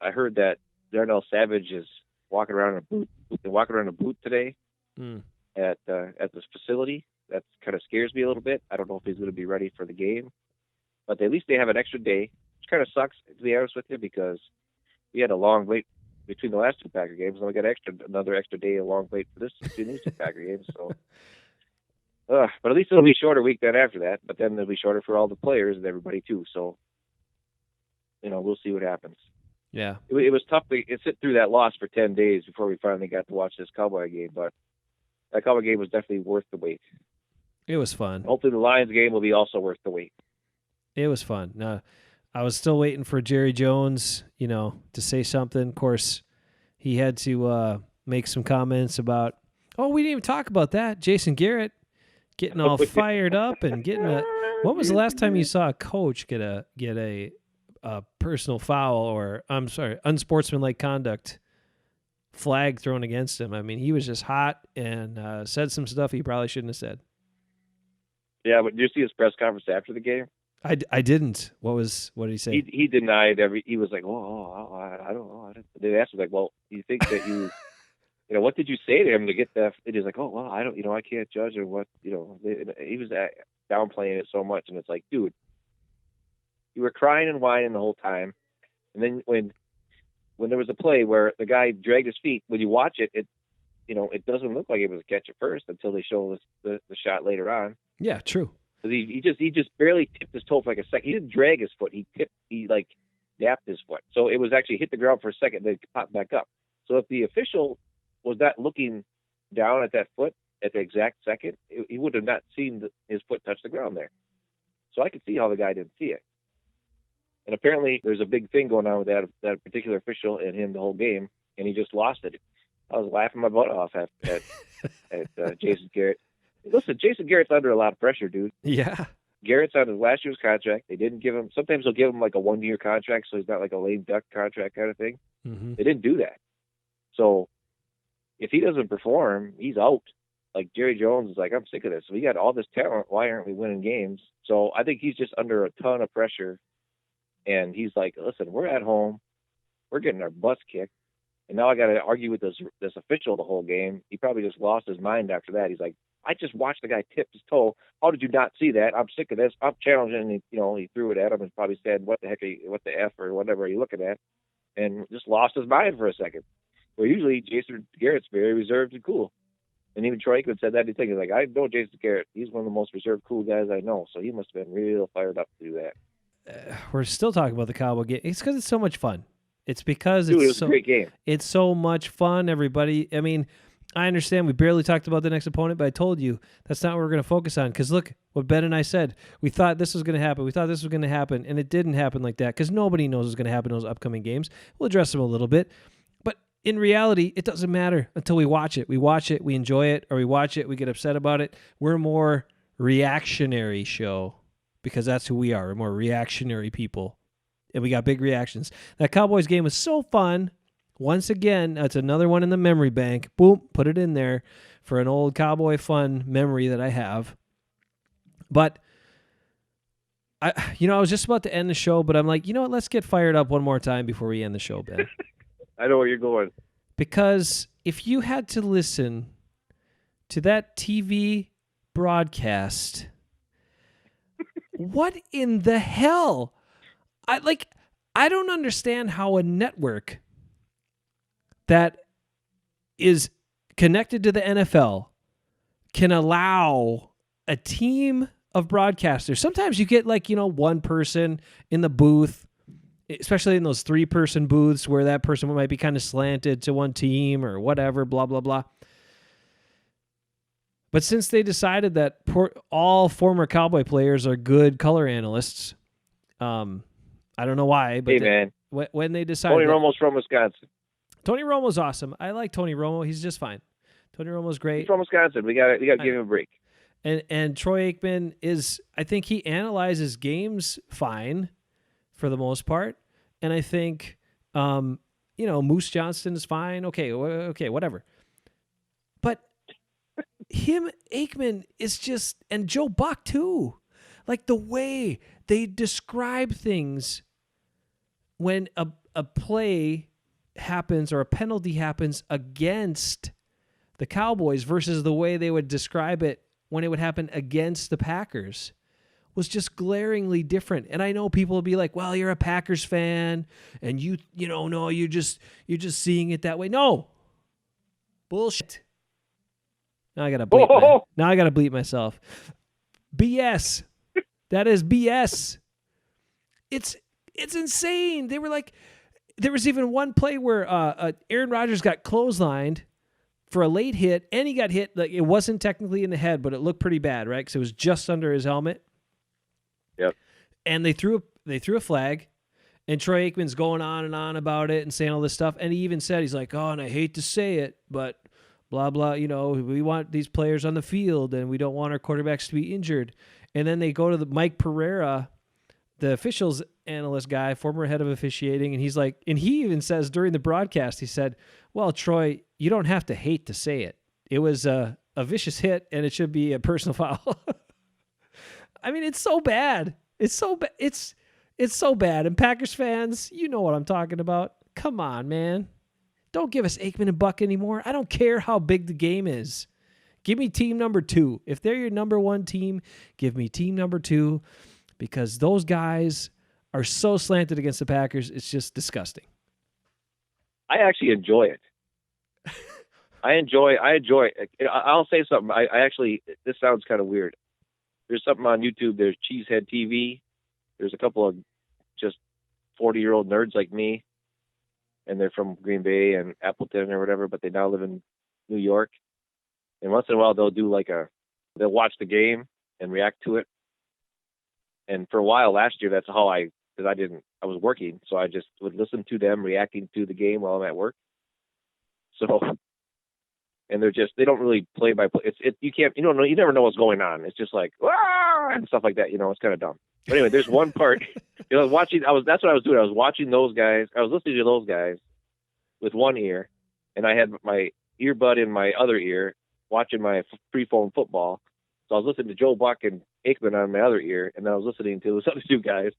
I heard that Darnell Savage is walking around in a boot. They're walking around in a boot today at this facility. That kind of scares me a little bit. I don't know if he's going to be ready for the game, but at least they have an extra day, which kind of sucks, to be honest with you, because we had a long wait between the last 2 Packer games, and we got another extra day, a long wait for between these 2 Packer games. So, but at least it'll be a shorter week then after that. But then it'll be shorter for all the players and everybody too. So, we'll see what happens. Yeah, it was tough to sit through that loss for 10 days before we finally got to watch this Cowboy game. But that Cowboy game was definitely worth the wait. It was fun. Hopefully the Lions game will be also worth the wait. It was fun. Now, I was still waiting for Jerry Jones, to say something. Of course, he had to make some comments about, we didn't even talk about that. Jason Garrett getting all fired up and getting when was the last time you saw a coach get a personal foul or, unsportsmanlike conduct flag thrown against him? I mean, he was just hot and said some stuff he probably shouldn't have said. Yeah, but did you see his press conference after the game? I didn't. What did he say? He denied he was like, I don't know. They asked him like, well, you think that what did you say to him to get that? And he's like, oh, well, I don't, I can't judge or what, he was downplaying it so much. And it's like, dude, you were crying and whining the whole time. And then when there was a play where the guy dragged his feet, when you watch it, it doesn't look like it was a catch at first until they show the shot later on. Yeah, true. He just barely tipped his toe for like a second. He didn't drag his foot. He napped his foot. So it was actually hit the ground for a second, then popped back up. So if the official was not looking down at that foot at the exact second, he would have not seen his foot touch the ground there. So I could see how the guy didn't see it. And apparently there's a big thing going on with that particular official and him the whole game, and he just lost it. I was laughing my butt off at Jason Garrett. Listen, Jason Garrett's under a lot of pressure, dude. Yeah. Garrett's on his last year's contract. They didn't give him. Sometimes they'll give him like a 1-year contract, so he's not like a lame duck contract kind of thing. Mm-hmm. They didn't do that. So if he doesn't perform, he's out. Like Jerry Jones is like, I'm sick of this. We got all this talent. Why aren't we winning games? So I think he's just under a ton of pressure. And he's like, listen, we're at home. We're getting our butts kicked. And now I got to argue with this official the whole game. He probably just lost his mind after that. He's like, I just watched the guy tip his toe. How did you not see that? I'm sick of this. I'm challenging. And he threw it at him and probably said, what the F or whatever are you looking at? And just lost his mind for a second. Where usually Jason Garrett's very reserved and cool. And even Troy Aikman said that. He's like, I know Jason Garrett. He's one of the most reserved, cool guys I know. So he must have been real fired up to do that. We're still talking about the Cowboy game. It's because it's so much fun. It's because it was a great game. It's so much fun, everybody. I mean, I understand we barely talked about the next opponent, but I told you that's not what we're going to focus on. Because look what Ben and I said. We thought this was going to happen. We thought this was going to happen, and it didn't happen like that because nobody knows what's going to happen in those upcoming games. We'll address them a little bit. But in reality, it doesn't matter until we watch it. We watch it, we enjoy it, or we watch it, we get upset about it. We're a more reactionary show because that's who we are. We're more reactionary people. And we got big reactions. That Cowboys game was so fun. Once again, that's another one in the memory bank. Boom, put it in there for an old Cowboy fun memory that I have. But I was just about to end the show, but I'm like, you know what? Let's get fired up one more time before we end the show, Ben. I know where you're going. Because if you had to listen to that TV broadcast, what in the hell? I don't understand how a network that is connected to the NFL can allow a team of broadcasters. Sometimes you get one person in the booth, especially in those 3-person booths where that person might be kind of slanted to one team or whatever, blah, blah, blah. But since they decided that all former Cowboy players are good color analysts, I don't know why, but when they decided... Tony Romo's from Wisconsin. Tony Romo's awesome. I like Tony Romo. He's just fine. Tony Romo's great. He's from Wisconsin. We got to give him a break. And Troy Aikman I think he analyzes games fine for the most part. And I think, Moose Johnston is fine. Okay, whatever. But Aikman is just, and Joe Buck too. Like the way they describe things when a play happens or a penalty happens against the Cowboys versus the way they would describe it when it would happen against the Packers was just glaringly different. And I know people will be like, well, you're a Packers fan and you're just seeing it that way. No. Bullshit. Now I got to bleep myself. BS. That is BS. It's insane. They were like, there was even one play where Aaron Rodgers got clotheslined for a late hit, and he got hit. Like it wasn't technically in the head, but it looked pretty bad, right? Because it was just under his helmet. Yep. And they threw a flag, and Troy Aikman's going on and on about it and saying all this stuff. And he even said, he's like, oh, and I hate to say it, but blah, blah, we want these players on the field, and we don't want our quarterbacks to be injured. And then they go to the Mike Pereira, the officials analyst guy, former head of officiating, and he's like, and he even says during the broadcast, he said, well, Troy, you don't have to hate to say it. It was a vicious hit, and it should be a personal foul. I mean, it's so bad. It's so bad. It's so bad. And Packers fans, you know what I'm talking about. Come on, man. Don't give us Aikman and Buck anymore. I don't care how big the game is. Give me team number 2. If they're your number 1 team, give me team number 2, because those guys are so slanted against the Packers. It's just disgusting. I actually enjoy it. I enjoy it. I'll say something. I actually, this sounds kind of weird. There's something on YouTube. There's Cheesehead TV. There's a couple of just 40-year-old nerds like me, and they're from Green Bay and Appleton or whatever, but they now live in New York. And once in a while, they'll do they'll watch the game and react to it. And for a while last year, that's how I was working, so I just would listen to them reacting to the game while I'm at work. So, and they don't really play by play. You never know what's going on. It's just like, ah, and stuff like that. It's kind of dumb. But anyway, there's one part, that's what I was doing. I was watching those guys. I was listening to those guys with one ear, and I had my earbud in my other ear watching my free-form football. So I was listening to Joe Buck and Aikman on my other ear, and then I was listening to those other 2 guys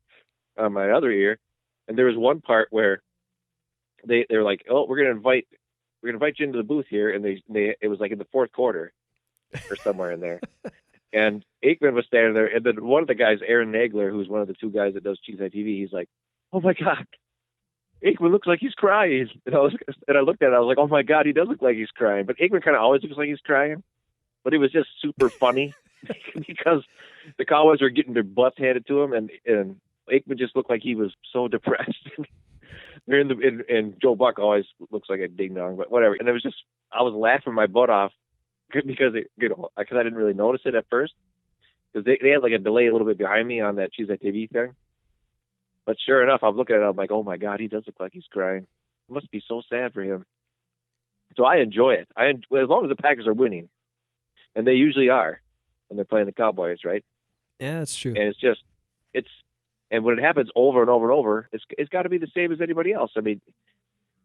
on my other ear. And there was one part where they were like, "Oh, we're gonna invite you into the booth here," and it was like in the 4th quarter or somewhere in there. And Aikman was standing there, and then one of the guys, Aaron Nagler, who's one of the 2 guys that does Cheesehead TV, he's like, "Oh my God, Aikman looks like he's crying." And I looked at it, I was like, "Oh my God, he does look like he's crying." But Aikman kind of always looks like he's crying. But it was just super funny because the Cowboys were getting their butts handed to him, and Aikman just looked like he was so depressed. And Joe Buck always looks like a ding dong, but whatever. And it was just, I was laughing my butt off because I didn't really notice it at first, because they had like a delay a little bit behind me on that Cheesehead TV thing. But sure enough, I'm looking at it, I'm like, oh my God, he does look like he's crying. It must be so sad for him. So I enjoy it. As long as the Packers are winning, and they usually are when they're playing the Cowboys, right? Yeah, that's true. And and when it happens over and over and over, it's got to be the same as anybody else. I mean,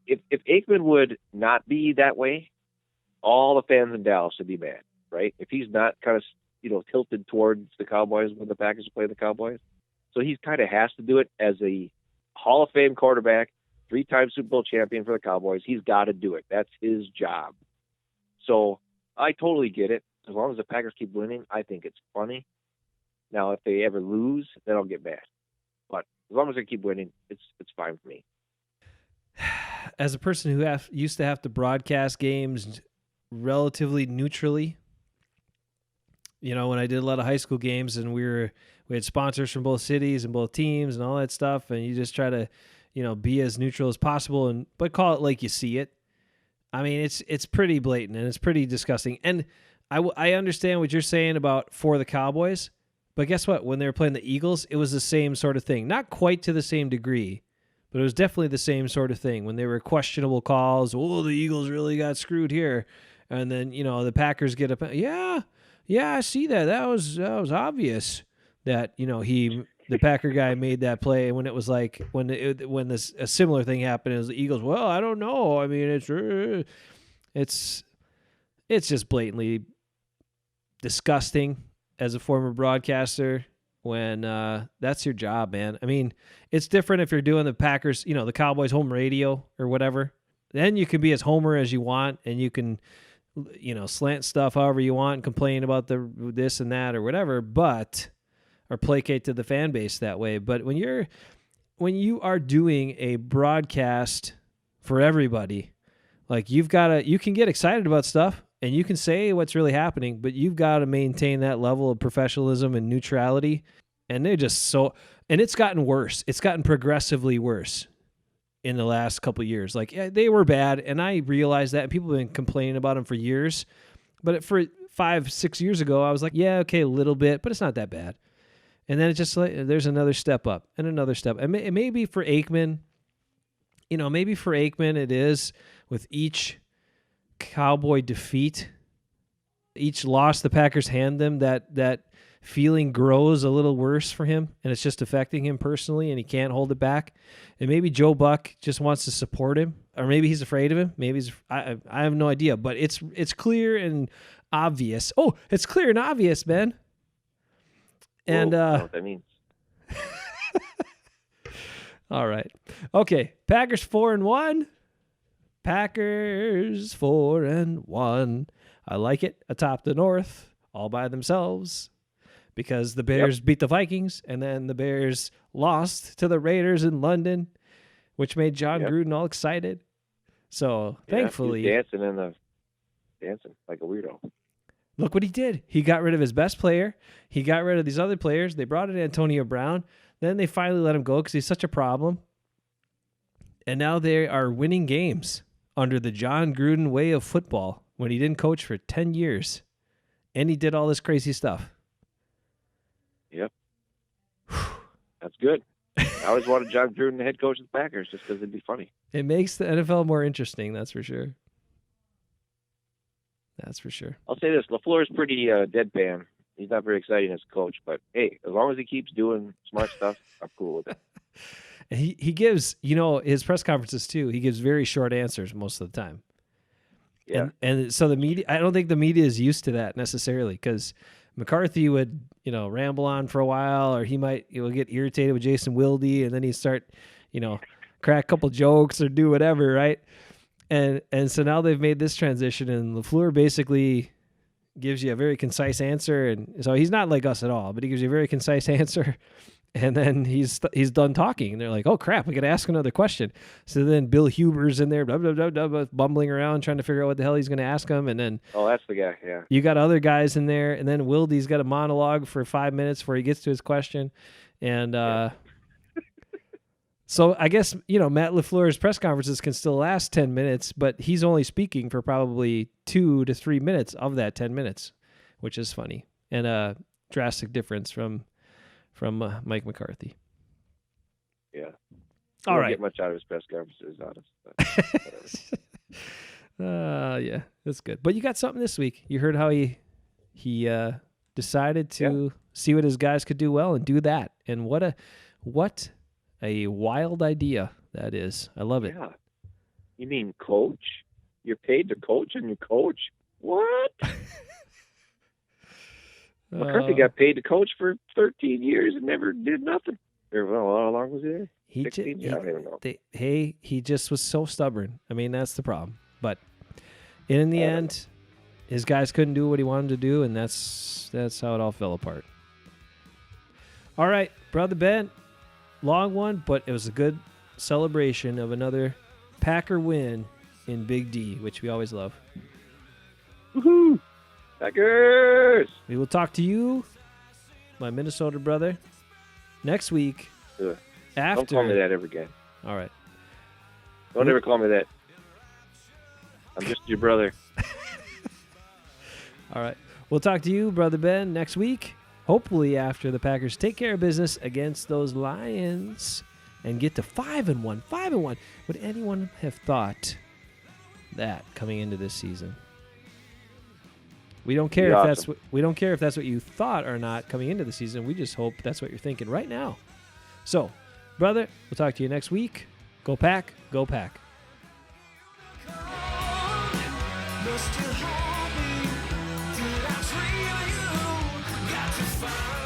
if Aikman would not be that way, all the fans in Dallas would be mad, right? If he's not kind of, tilted towards the Cowboys when the Packers play the Cowboys. So he kind of has to do it as a Hall of Fame quarterback, 3-time Super Bowl champion for the Cowboys. He's got to do it. That's his job. So I totally get it. As long as the Packers keep winning, I think it's funny. Now, if they ever lose, then I'll get mad. But as long as they keep winning, it's fine for me. As a person who used to have to broadcast games relatively neutrally, when I did a lot of high school games, and we had sponsors from both cities and both teams and all that stuff, and you just try to, be as neutral as possible, but call it like you see it. I mean, it's pretty blatant and it's pretty disgusting. And I understand what you're saying about for the Cowboys, but guess what? When they were playing the Eagles, it was the same sort of thing. Not quite to the same degree, but it was definitely the same sort of thing. When they were questionable calls, oh, the Eagles really got screwed here. And then, the Packers get up. Yeah, I see that. That was obvious that, the Packer guy made that play. When it was like, when a similar thing happened, it was the Eagles. Well, I don't know. I mean, it's just blatantly disgusting as a former broadcaster when that's your job, man. I mean, it's different if you're doing the Packers, the Cowboys home radio or whatever. Then you can be as homer as you want, and you can, slant stuff however you want and complain about this and that or whatever, or placate to the fan base that way. But when you are doing a broadcast for everybody, like you can get excited about stuff and you can say what's really happening, but you've got to maintain that level of professionalism and neutrality. And they're just and it's gotten worse. It's gotten progressively worse in the last couple of years. Like, yeah, they were bad, and I realized that, and people have been complaining about them for years. But for 5-6 years ago, I was like, yeah, okay, a little bit, but it's not that bad. And then it's just like, there's another step up and another step. And maybe for Aikman, it is with each Cowboy defeat, each loss the Packers hand them, that feeling grows a little worse for him, and it's just affecting him personally, and he can't hold it back. And maybe Joe Buck just wants to support him, or maybe he's afraid of him. Maybe I have no idea, but it's clear and obvious. Oh, it's clear and obvious, Ben. And Whoa, I don't know what that means. all right. Okay. Packers 4-1. Packers 4-1. I like it atop the North all by themselves because the Bears beat the Vikings and then the Bears lost to the Raiders in London, which made John Gruden all excited. So thankfully, he was dancing like a weirdo. Look what he did. He got rid of his best player. He got rid of these other players. They brought in Antonio Brown. Then they finally let him go because he's such a problem. And now they are winning games under the John Gruden way of football when he didn't coach for 10 years. And he did all this crazy stuff. Yep. That's good. I always wanted John Gruden, the head coach of the Packers, just because it'd be funny. It makes the NFL more interesting, that's for sure. That's for sure. I'll say this. LaFleur is pretty deadpan. He's not very exciting as a coach, but hey, as long as he keeps doing smart stuff, I'm cool with it. He gives, his press conferences too, he gives very short answers most of the time. Yeah. And so the media, I don't think the media is used to that necessarily because McCarthy would, ramble on for a while, or he might get irritated with Jason Wilde, and then he'd start, crack a couple jokes or do whatever, right? And so now they've made this transition, and LaFleur basically gives you a very concise answer, and so he's not like us at all, but he gives you a very concise answer, and then he's done talking, and they're like, oh crap, we got to ask another question. So then Bill Huber's in there, blah, blah, blah, blah, blah, bumbling around trying to figure out what the hell he's going to ask him, and then that's the guy, yeah. You got other guys in there, and then Wilde's got a monologue for 5 minutes before he gets to his question, and so I guess, Matt LaFleur's press conferences can still last 10 minutes, but he's only speaking for probably 2 to 3 minutes of that 10 minutes, which is funny and a drastic difference from Mike McCarthy. Yeah. All right. Don't get much out of his press conferences, honest. Yeah, that's good. But you got something this week. You heard how he decided to see what his guys could do well and do that. And what a wild idea that is. I love it. Yeah. You mean coach? You're paid to coach and you coach? What? McCarthy got paid to coach for 13 years and never did nothing. Well, how long was he there? 16? I don't even know. He just was so stubborn. I mean, that's the problem. But in the end, his guys couldn't do what he wanted to do, and that's how it all fell apart. All right, Brother Ben. Long one, but it was a good celebration of another Packer win in Big D, which we always love. Woohoo! Packers! We will talk to you, my Minnesota brother, next week. After. Don't call me that ever again. All right. Don't ever call me that. I'm just your brother. All right. We'll talk to you, Brother Ben, next week. Hopefully after the Packers take care of business against those Lions and get to 5-1. 5-1. Would anyone have thought that coming into this season? We don't care if that's what you thought or not coming into the season. We just hope that's what you're thinking right now. So, brother, we'll talk to you next week. Go Pack, go Pack. Still happy, did I treat you? Got to find